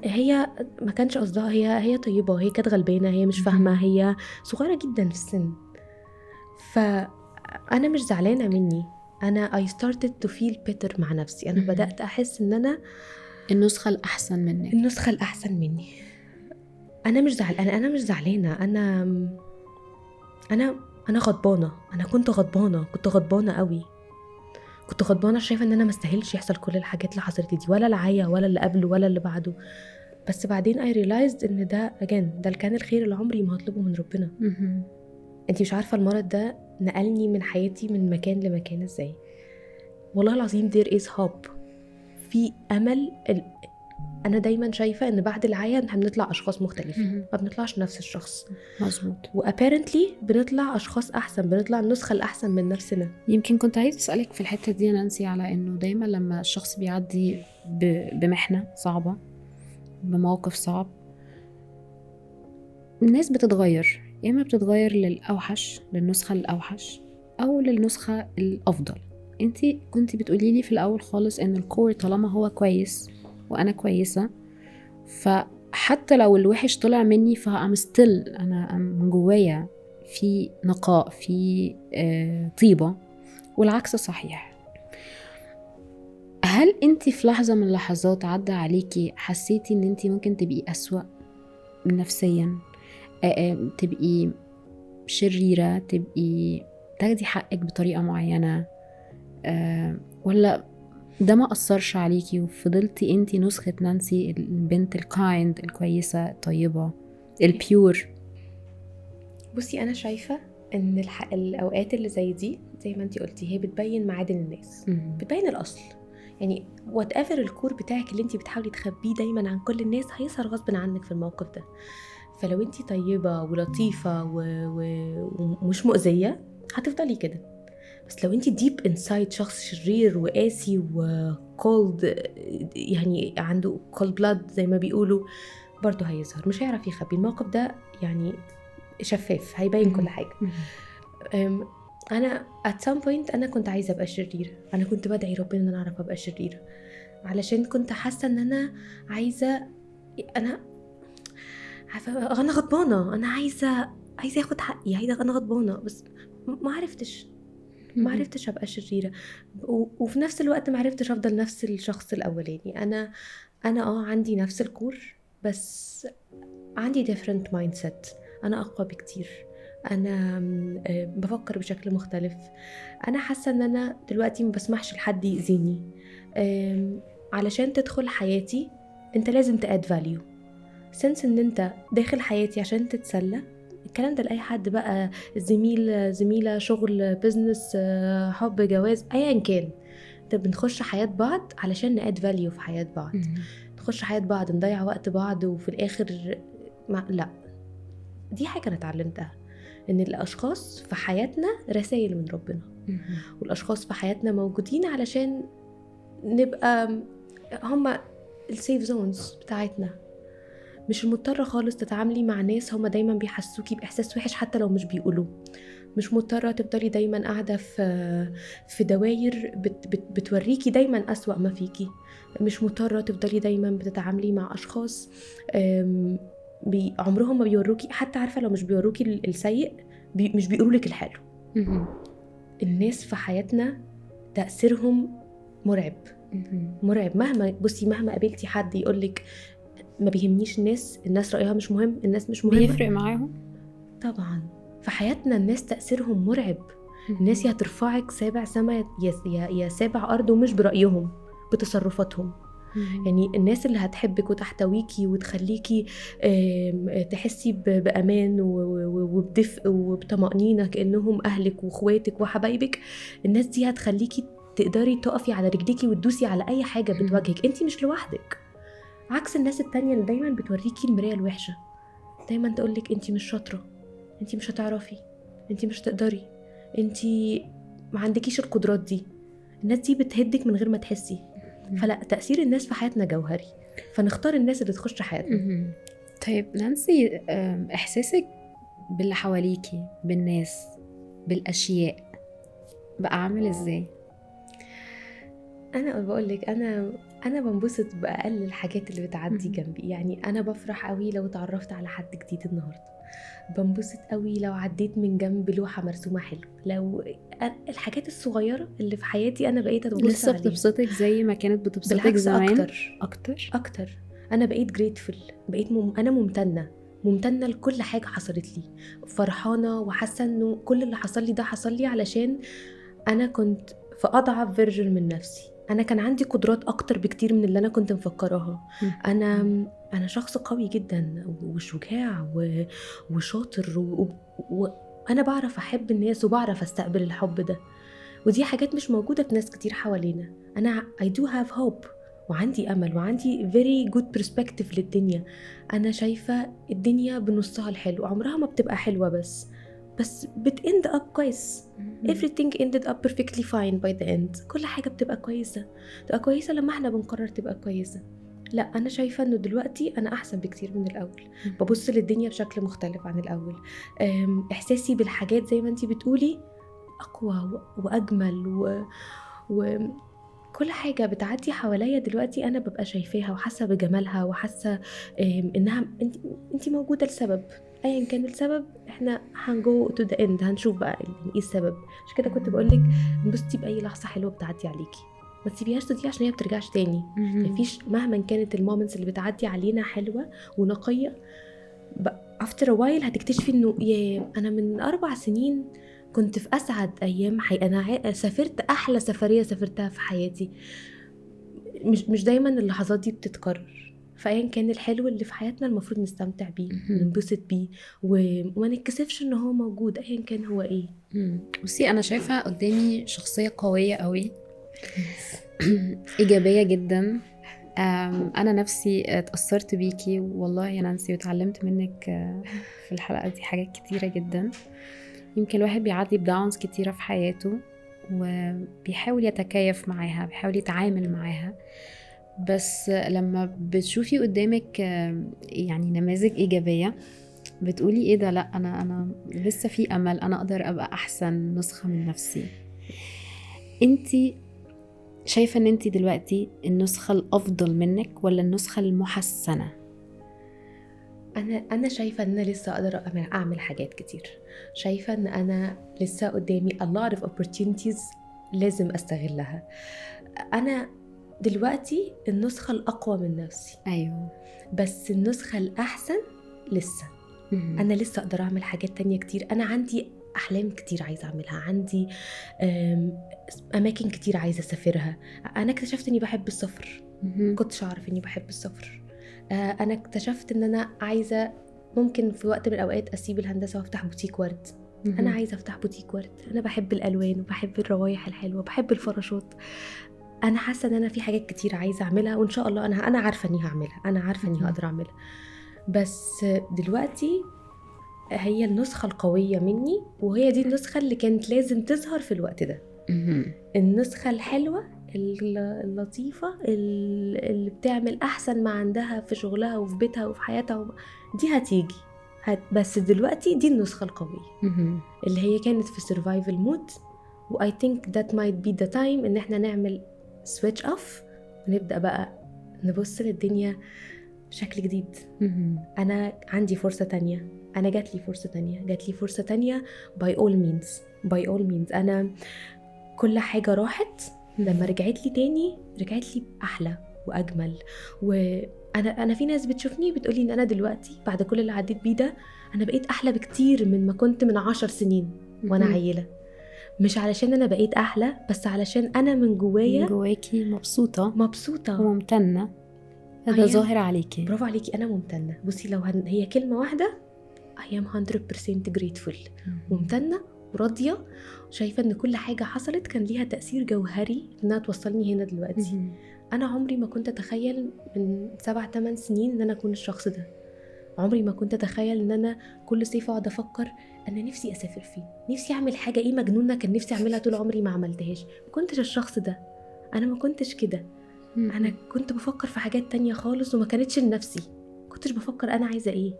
Speaker 1: هي ما كانش قصدها، هي طيبه، هي كانت غلبانه، هي مش فاهمه، هي صغيره جدا في السن. فانا مش زعلانه مني، انا I started to feel better مع نفسي. انا بدات احس ان انا
Speaker 2: النسخه الاحسن مني.
Speaker 1: انا مش زعلانه، انا غضبانه. انا كنت غضبانه قوي، كنت غضبانه شايفه ان انا ما استاهلش يحصل كل الحاجات اللي حصلت دي، ولا العيا ولا اللي قبله ولا اللي بعده. بس بعدين I realized ان ده اللي كان الخير اللي عمري ما هطلبه من ربنا. انتي مش عارفه المرض ده نقلني من حياتي من مكان لمكان ازاي. والله العظيم there is hope، في امل. انا دايما شايفه ان بعد العيا احنا بنطلع اشخاص مختلفين، ما بنطلعش نفس الشخص.
Speaker 2: مظبوط.
Speaker 1: وابيرنتلي بنطلع اشخاص احسن، بنطلع النسخه الاحسن من نفسنا.
Speaker 2: يمكن كنت عايز اسالك في الحته دي يا نانسي على انه دايما لما الشخص بيعدي بمحنه صعبه، بموقف صعب، الناس بتتغير، يا اما بتتغير للاوحش، للنسخه الاوحش، او للنسخه الافضل. انتي كنتي بتقولي لي في الاول خالص ان الكور طالما هو كويس وانا كويسه، فحتى لو الوحش طلع مني فأم ستيل انا من جوايا في نقاء، في طيبه، والعكس صحيح. هل انتي في لحظه من اللحظات عدى عليكي حسيتي ان انتي ممكن تبقي أسوأ نفسيا، تبقي شريرة، تبقي تاخدي حقك بطريقة معينة، ولا ده ما أثرش عليكي وفضلتي انتي نسخة نانسي البنت الكايند الكويسة الطيبة البيور؟
Speaker 1: بصي أنا شايفة إن الأوقات اللي زي دي زي ما انتي قلتي هي بتبين معادن الناس، بتبين الأصل. يعني whatever الكور بتاعك اللي انتي بتحاولي تخبيه دايما عن كل الناس هيظهر غصب عنك في الموقف ده. فلو انتي طيبة ولطيفة ومش مؤذية هتفضلي كده. بس لو انتي deep inside شخص شرير وقاسي وcold، يعني عنده cold blood زي ما بيقولوا، برضو هيظهر، مش هيعرف يخبي الموقف ده، يعني شفاف هيبين كل حاجة. أنا at some point أنا كنت عايزة أبقى شريرة، أنا كنت بدعي ربنا أن أنا أعرف أبقى شريرة، علشان كنت حاسة أن أنا عايزة، أنا غضبانة، أنا عايزة أخد حقي، أنا غضبانة، بس ما عرفتش أبقى شريرة، وفي نفس الوقت ما عرفتش أفضل نفس الشخص الأولاني. أنا عندي نفس الكور، بس عندي different mindset، أنا أقوى بكتير، أنا بفكر بشكل مختلف. أنا حاسة أن أنا دلوقتي ما بسمحش لحد يأذيني. علشان تدخل حياتي أنت لازم تأد value، سنس ان انت داخل حياتي عشان تتسلى. الكلام ده لأي حد بقى، زميلة شغل، بيزنس، حب، جواز، ايا كان، انت بنخش حياة بعض علشان نأد فاليو في حياة بعض. نخش حياة بعض نضيع وقت بعض وفي الاخر لا. دي حاجة انا اتعلمتها، ان الاشخاص في حياتنا رسائل من ربنا، والاشخاص في حياتنا موجودين علشان نبقى هما السيف زونز بتاعتنا. مش مضطرة خالص تتعاملي مع ناس هما دايما بيحسوكي بإحساس وحش حتى لو مش بيقولوه. مش مضطرة تفضلي دايما قاعدة في دواير بتوريكي دايما أسوأ ما فيكي. مش مضطرة تفضلي دايما بتتعاملي مع أشخاص عمرهم ما بيوروكي، حتى عارفة لو مش بيوروكي السيء مش بيقولولك الحلو. الناس في حياتنا تأثيرهم مرعب. مرعب. مهما قابلتي حد يقولك ما بيهمنيش الناس رأيها مش مهم، الناس مش مهمة،
Speaker 2: بيفرق معاهم
Speaker 1: طبعا. في حياتنا الناس تأثيرهم مرعب. الناس يا ترفعك سابع سما يا سابع أرض، ومش برأيهم، بتصرفاتهم. يعني الناس اللي هتحبك وتحتويكي وتخليكي تحسي بأمان وبدفء وبطمأنينة كأنهم أهلك وأخواتك وحبايبك، الناس دي هتخليكي تقدري تقفي على رجليكي وتدوسي على أي حاجة بتواجهك. انتي مش لوحدك، عكس الناس التانية اللي دايما بتوريكي المراية الوحشة، دايما تقولك انتي مش شاطرة، انتي مش هتعرفي، انتي مش تقدري، انتي ما عندكيش القدرات دي. الناس دي بتهدك من غير ما تحسي. فلا، تأثير الناس في حياتنا جوهري، فنختار الناس اللي تخش حياتنا.
Speaker 2: طيب نانسي، إحساسك باللي حواليكي، بالناس، بالأشياء بقى عامل إزاي؟
Speaker 1: أنا بقولك أنا بنبسط بأقل الحاجات اللي بتعدي جنبي. يعني أنا بفرح قوي لو اتعرفت على حد جديد النهاردة، بنبسط قوي لو عديت من جنب لوحة مرسومة حلو، لو الحاجات الصغيرة اللي في حياتي أنا بقيت أبص
Speaker 2: لسه
Speaker 1: عليها.
Speaker 2: بتبسطك زي ما كانت بتبسطك
Speaker 1: بالعكس،
Speaker 2: زمان؟
Speaker 1: أكتر. أنا بقيت grateful، بقيت أنا ممتنة لكل حاجة حصلت لي، فرحانة وحاسة إنه كل اللي حصل لي ده حصل لي علشان أنا كنت في أضعف فيرجن من نفسي. أنا كان عندي قدرات أكتر بكتير من اللي أنا كنت مفكراها. أنا شخص قوي جدا وشجاع وشاطر وأنا بعرف أحب الناس وبعرف أستقبل الحب ده، ودي حاجات مش موجودة في ناس كتير حوالينا. أنا I do have hope، وعندي أمل، وعندي very good perspective للدنيا. أنا شايفة الدنيا بنصها الحلو، عمرها ما بتبقى حلوة بس end up كويس. everything ended up perfectly fine by the end. كل حاجة بتبقى كويسة لما احنا بنقرر تبقى كويسة. لا، أنا شايفة أنه دلوقتي أنا أحسن بكتير من الأول، ببص للدنيا بشكل مختلف عن الأول. إحساسي بالحاجات زي ما أنتي بتقولي أقوى وأجمل وكل حاجة بتعدي حواليا دلوقتي أنا ببقى شايفاها وحاسة بجمالها وحاسة إنها أنتي موجودة لسبب، أيا كان السبب احنا هنجو to the end، هنشوف بقى ايه السبب. عشان كده كنت بقولك انبسطي بأي لحظة حلوة بتعدي عليكي، ما تسيبيهاش تضيع عشان هي بترجعش تاني. مفيش، مهما كانت المومنتس اللي بتعدي علينا حلوة ونقية، after a while هتكتشفي انه انا من 4 سنين كنت في أسعد أيام أنا سافرت أحلى سفرية سافرتها في حياتي. مش دايما اللحظات دي بتتكرر، فأيا كان الحلو اللي في حياتنا المفروض نستمتع بيه، ننبسط بيه، وما نتكسفش إنه هو موجود أيا كان هو إيه.
Speaker 2: بصي، أنا شايفة قدامي شخصية قوية قوي، إيجابية جدا. أنا نفسي اتأثرت بيكي والله يا نانسي، وتعلمت منك في الحلقة دي حاجات كتيرة جدا. يمكن الواحد بيعدي بداونز كتيرة في حياته وبيحاول يتكيف معاها، بيحاول يتعامل معاها، بس لما بتشوفي قدامك يعني نماذج إيجابية بتقولي إيه ده، لأ أنا لسه في أمل، أنا أقدر أبقى أحسن نسخة من نفسي. أنتي شايفة أن أنتي دلوقتي النسخة الأفضل منك ولا النسخة المحسنة؟
Speaker 1: أنا شايفة أن أنا لسه أقدر أعمل حاجات كتير. شايفة أن أنا لسه قدامي a lot of opportunities لازم أستغلها. أنا دلوقتي النسخة الأقوى من نفسي،
Speaker 2: أيوة،
Speaker 1: بس النسخة الأحسن لسه. أنا لسه أقدر أعمل حاجات تانية كتير. أنا عندي أحلام كتير عايزة أعملها، عندي أماكن كتير عايزة أسافرها. أنا اكتشفت أني بحب السفر، كنتش أعرف أني بحب السفر. أنا اكتشفت أن أنا عايزة ممكن في وقت من الأوقات أسيب الهندسة وأفتح بوتيك ورد. أنا عايزة أفتح بوتيك ورد. أنا بحب الألوان وبحب الروايح الحلوة، بحب الفراشات. أنا حاسة أن أنا في حاجات كتير عايزة أعملها، وإن شاء الله أنا عارفة أني هعملها، أنا عارفة أني هقدر أعملها. بس دلوقتي هي النسخة القوية مني، وهي دي النسخة اللي كانت لازم تظهر في الوقت ده. النسخة الحلوة اللطيفة اللي بتعمل احسن ما عندها في شغلها وفي بيتها وفي حياتها دي هتيجي بس دلوقتي دي النسخة القوية اللي هي كانت في survival mode. و I think that might be the time ان احنا نعمل switch off ونبدأ بقى نبص للدنيا بشكل جديد. انا عندي فرصة تانية، انا جات لي فرصة تانية by all means. انا كل حاجة راحت لما رجعت لي تاني رجعت لي احلى واجمل. وانا في ناس بتشوفني بتقولي ان انا دلوقتي بعد كل اللي عديت بيه ده انا بقيت احلى بكتير من ما كنت من 10 سنين وانا عيلة. مش علشان انا بقيت احلى بس علشان انا من
Speaker 2: جواكي مبسوطة وممتنة. هذا ظاهر عليكي.
Speaker 1: برافو عليكي. انا ممتنة. بصي لو هي كلمة واحدة I am 100% grateful. ممتنة وراضية شايفة ان كل حاجة حصلت كان ليها تأثير جوهري انها توصلني هنا دلوقتي. انا عمري ما كنت اتخيل من 7-8 سنين ان انا اكون الشخص ده. عمري ما كنت اتخيل ان انا كل صيف اقعد افكر انا نفسي اسافر فين، نفسي اعمل حاجة ايه مجنونة كان نفسي اعملها طول عمري ما عملتهاش. ما كنتش الشخص ده، انا ما كنتش كده. انا كنت بفكر في حاجات تانية خالص وما كانتش لنفسي. كنتش بفكر انا عايزة ايه.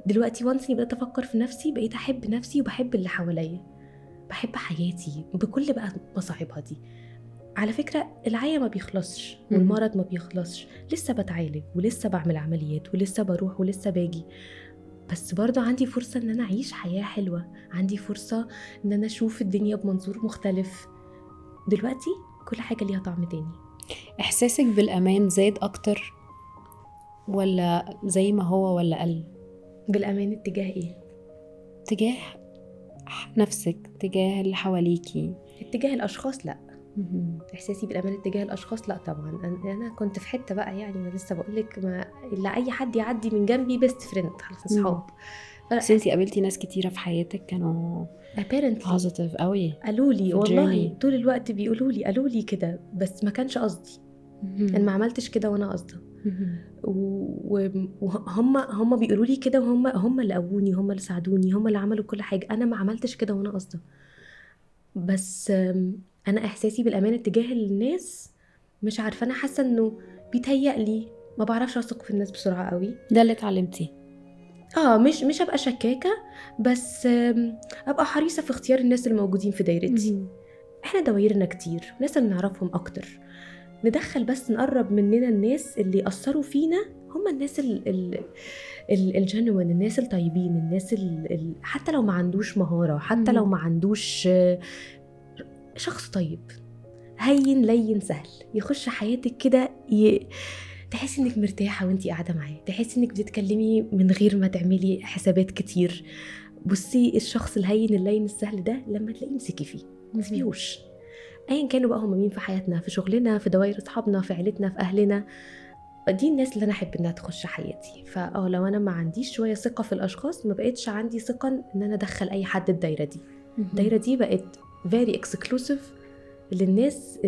Speaker 1: دلوقتي وانسني بدأت افكر في نفسي بقيت احب نفسي وبحب اللي حواليا، بحب حياتي بكل بقى مصاعبها دي. على فكرة العيا ما بيخلصش والمرض ما بيخلصش، لسه بتعالج ولسه بعمل عمليات ولسه بروح ولسه باجي، بس برضو عندي فرصة ان انا اعيش حياة حلوة، عندي فرصة ان انا اشوف الدنيا بمنظور مختلف. دلوقتي كل حاجة ليها طعم تاني.
Speaker 2: احساسك بالامان زاد اكتر ولا زي ما هو ولا قل؟
Speaker 1: بالامان اتجاه ايه؟
Speaker 2: اتجاه نفسك، اتجاه اللي حواليكي،
Speaker 1: اتجاه الاشخاص لا. احساسي بالامان اتجاه الاشخاص لا طبعا. انا كنت في حته بقى يعني انا لسه بقولك ما الا اي حد يعدي من جنبي بيست فريند خلاص اصحاب.
Speaker 2: بس انتي قابلتي ناس كتيره في حياتك كانوا بوزيتيف قوي،
Speaker 1: قالوا لي والله طول الوقت بيقولوا لي قالوا لي كده بس ما كانش قصدي. انا ما عملتش كده وانا قصده. وهم بيقولوا لي كده وهم اللي قووني، هم اللي ساعدوني، هم اللي عملوا كل حاجه. انا ما عملتش كده وانا قصده. بس انا احساسي بالامان اتجاه الناس مش عارفه، انا حاسه انه بيتهيألي ما بعرفش اثق في الناس بسرعه قوي.
Speaker 2: ده اللي اتعلمتيه؟
Speaker 1: مش ابقى شكاكه بس ابقى حريصه في اختيار الناس الموجودين في دايرتي. احنا دوايرنا كتير، ناس نعرفهم اكتر، ندخل بس نقرب مننا الناس اللي أثروا فينا، هم الناس الجنوين، الناس الطيبين، الناس حتى لو ما عندوش مهارة، حتى لو ما عندوش شخص طيب هين لين سهل يخش حياتك كده تحسي انك مرتاحة وانتي قاعدة معاه، تحسي انك بتتكلمي من غير ما تعملي حسابات كتير. بصي الشخص الهين اللين السهل ده لما تلاقيه مسكي فيه مسبيهوش، ايا كانوا بقى هم مين في حياتنا، في شغلنا، في دوائر اصحابنا، في عيلتنا، في اهلنا. دي الناس اللي انا احب انها تخش حياتي. لو انا ما عنديش شويه ثقه في الاشخاص ما بقتش عندي ثقه ان انا ادخل اي حد الدايره دي. الدايره دي بقت very exclusive للناس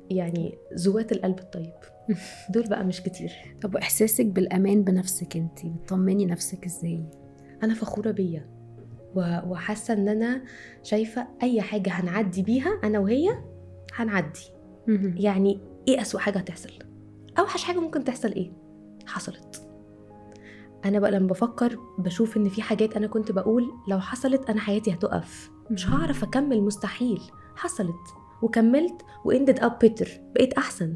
Speaker 1: يعني ذوات القلب الطيب. دول بقى مش كتير.
Speaker 2: طب احساسك بالامان بنفسك، انتي بتطمني نفسك ازاي؟
Speaker 1: انا فخوره بيا وحاسه ان انا شايفه اي حاجه هنعدي بيها انا وهي هنعدي. يعني ايه اسوأ حاجه هتحصل؟ اوحش حاجه ممكن تحصل ايه؟ حصلت. انا بقى لما بفكر بشوف ان في حاجات انا كنت بقول لو حصلت انا حياتي هتقف، مش هعرف اكمل، مستحيل. حصلت وكملت واندد اب بيتر، بقيت احسن.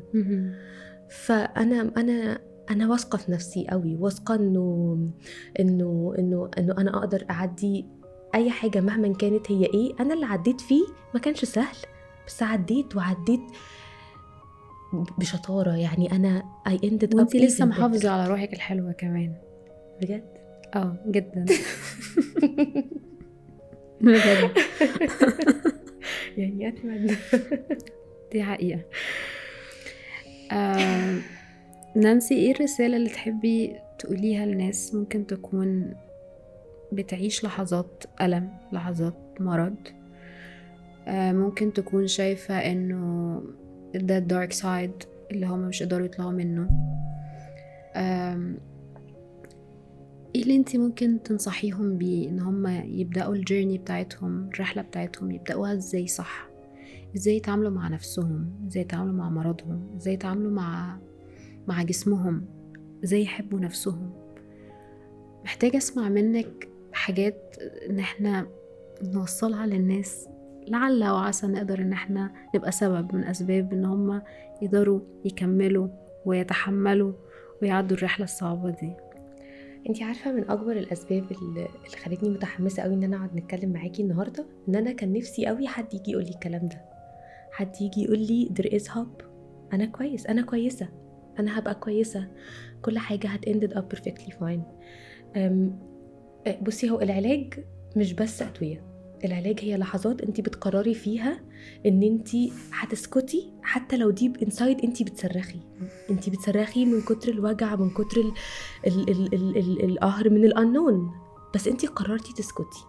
Speaker 1: فانا واثقه في نفسي قوي، واثقه انه انا اقدر اعدي اي حاجه مهما كانت هي ايه. انا اللي عديت فيه ما كانش سهل بس عديت بشطاره. يعني انا I ended up
Speaker 2: وانتي لسه
Speaker 1: even
Speaker 2: محافظه
Speaker 1: better.
Speaker 2: على روحك الحلوه كمان
Speaker 1: بجد
Speaker 2: جدا. بجد
Speaker 1: يعني اتمنى.
Speaker 2: دي حقيقه. نانسي، ايه الرساله اللي تحبي تقوليها لناس ممكن تكون بتعيش لحظات ألم، لحظات مرض، ممكن تكون شايفة انه ده الدارك سايد اللي هم مش قدروا يطلعوا منه؟ ايه اللي انتي ممكن تنصحيهم بيه ان هم يبدأوا الجيرني بتاعتهم، الرحلة بتاعتهم، يبدأوها ازاي صح؟ ازاي يتعاملوا مع نفسهم، ازاي يتعاملوا مع مرضهم، ازاي يتعاملوا مع جسمهم، ازاي يحبوا نفسهم. محتاجة اسمع منك حاجات ان احنا نوصلها للناس، لعل وعسى نقدر ان احنا نبقى سبب من اسباب ان هم يقدروا يكملوا ويتحملوا ويعدوا الرحلة الصعبة دي.
Speaker 1: انتي عارفة من اكبر الاسباب اللي خلتني متحمسة قوي ان انا اقعد نتكلم معاكي النهاردة، ان انا كان نفسي قوي حد يجي يقول لي الكلام ده، حد يجي يقول لي there is hope. انا كويس، انا كويسة، انا هبقى كويسة، كل حاجة ended up perfectly fine. بصي، هو العلاج مش بس ادوية، العلاج هي لحظات انتي بتقرري فيها ان انتي هتسكتي، حتى لو ديب انسايد انتي بتصرخي من كتر الوجع، من كتر القهر من الانون، بس انتي قررتي تسكتي.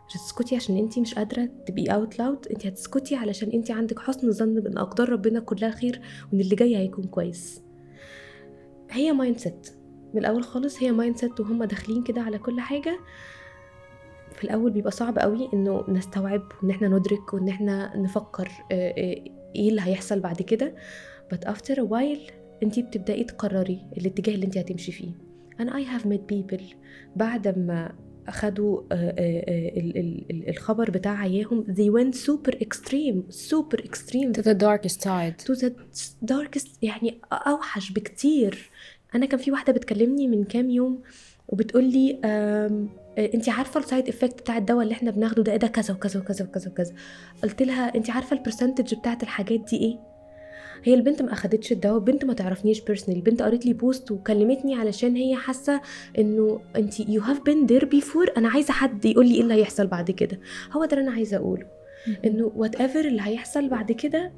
Speaker 1: مش هتسكتي عشان انتي مش قادرة تبقي اوت لاود، انتي هتسكتي علشان انتي عندك حسن ظن بان اقدار ربنا كلها خير، وان اللي جاي هيكون كويس. هي مايند سيت من الاول خالص، هي مايند سيت، وهم داخلين كده على كل حاجة. في الاول بيبقى صعب قوي انه نستوعب وان احنا ندرك وان احنا نفكر ايه اللي هيحصل بعد كده، but after a while انتي بتبدأي تقرري الاتجاه اللي انتي هتمشي فيه. and I have met people بعد ما أخدوا الخبر بتاع عياهم they went super extreme
Speaker 2: to the darkest side.
Speaker 1: to the darkest، يعني أوحش بكتير. أنا كان في واحدة بتكلمني من كام يوم وبتقولي انتي عارفة السايد افكت بتاع الدواء اللي احنا بناخده ده كذا وكذا وكذا وكذا وكذا. قلت لها انتي عارفة البرسنتج بتاعت الحاجات دي ايه؟ هي البنت ما اخدتش الدواء، البنت ما تعرفنيش بيرسونال، البنت قريت لي بوست وكلمتني علشان هي حاسه انه انتي you have been there before، انا عايزه حد يقول لي ايه اللي هيحصل بعد كده. هو ده اللي انا عايزه اقوله، انه whatever اللي هيحصل بعد كده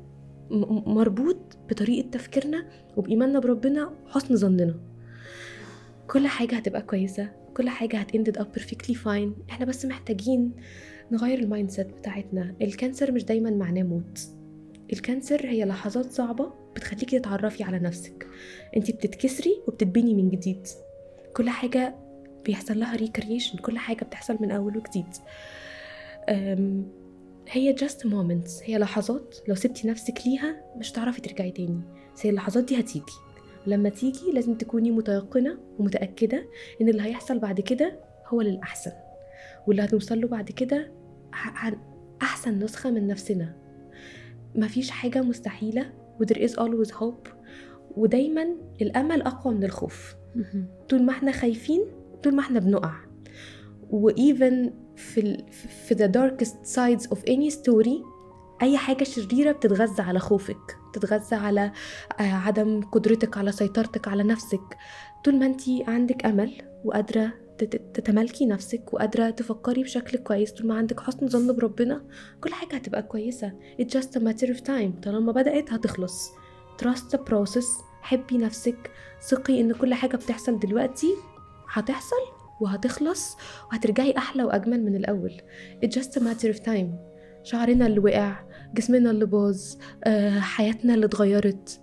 Speaker 1: مربوط بطريقه تفكيرنا وبايماننا بربنا وحسن ظننا. كل حاجه هتبقى كويسه، كل حاجه هتended up perfectly fine. احنا بس محتاجين نغير المايند سيت بتاعتنا. الكانسر مش دايما معناه موت، الكانسر هي لحظات صعبة بتخليكي تتعرفي على نفسك، انتي بتتكسري وبتتبني من جديد. كل حاجة بيحصل لها ريكريشن، كل حاجة بتحصل من أول وجديد. هي just moments، هي لحظات لو سبتي نفسك ليها مش تعرفي ترجعي تاني، بس هي اللحظات دي هتيجي. لما تيجي لازم تكوني متيقنة ومتأكدة ان اللي هيحصل بعد كده هو للأحسن، واللي هنوصل له بعد كده أحسن نسخة من نفسنا. مفيش حاجة مستحيلة و there is always hope، ودايما الأمل أقوى من الخوف. طول ما احنا خايفين طول ما احنا بنقع. وإيفن في the darkest sides of any story، أي حاجة شريرة بتتغذى على خوفك، بتتغذى على عدم قدرتك على سيطرتك على نفسك. طول ما انتي عندك أمل وقادرة تتملكي نفسك وقادرة تفكري بشكل كويس، طول ما عندك حسن ظن بربنا، كل حاجة هتبقى كويسة. It's just a matter of time، طالما بدأت هتخلص. Trust the process، حبي نفسك، ثقي ان كل حاجة بتحصل دلوقتي هتحصل وهتخلص وهترجعي أحلى وأجمل من الأول. It's just a matter of time. شعرنا اللي وقع، جسمنا اللي باظ، حياتنا اللي اتغيرت،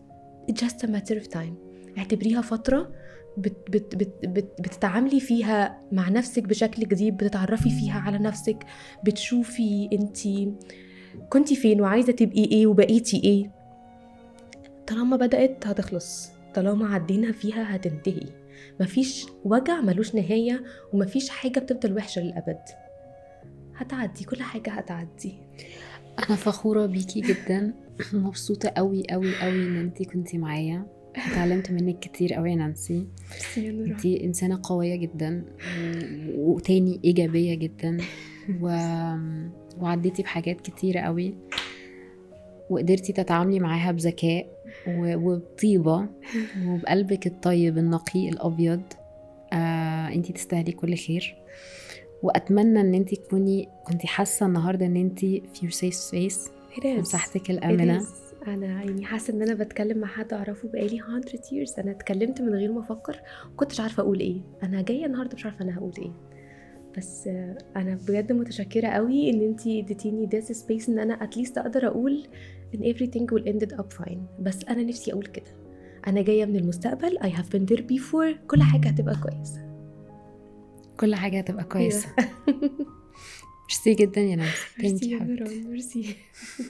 Speaker 1: It's just a matter of time. اعتبريها فترة بتتعاملي فيها مع نفسك بشكل جديد، بتتعرفي فيها على نفسك، بتشوفي انتي كنتي فين وعايزة تبقي ايه وبقيتي ايه. طالما بدأت هتخلص، طالما عدينا فيها هتنتهي. مفيش وجع ملوش نهاية، ومفيش حاجة بتفضل وحشة للأبد. هتعدي، كل حاجة هتعدي.
Speaker 2: انا فخورة بيكي جدا، مبسوطة قوي قوي قوي ان انتي كنتي معايا، اتعلمت منك كتير قوي يا نانسي. انتي انسانة قوية جدا وتاني ايجابية جدا وعديتي بحاجات كتيرة قوي وقدرتي تتعاملي معاها بذكاء وبطيبة وبقلبك الطيب النقي الابيض. انتي تستاهلي كل خير، واتمنى ان انتي كنتي حاسة النهاردة ان انتي في your safe space، في مساحتك الامنة.
Speaker 1: انا يعني حاسه ان انا بتكلم مع حد اعرفه بقالي 100 years. انا اتكلمت من غير ما افكر، وكنتش عارفه اقول ايه. انا جايه النهارده مش عارفه انا هقول ايه، بس انا بجد متشكره قوي ان انتي اديتيني this space ان انا at least اقدر اقول ان everything will ended up fine. بس انا نفسي اقول كده، انا جايه من المستقبل، I have been there before، كل حاجه هتبقى كويسه،
Speaker 2: كل حاجه هتبقى كويسه. ميرسي جدا يا نانسي.
Speaker 1: ميرسي يا نوران، ميرسي.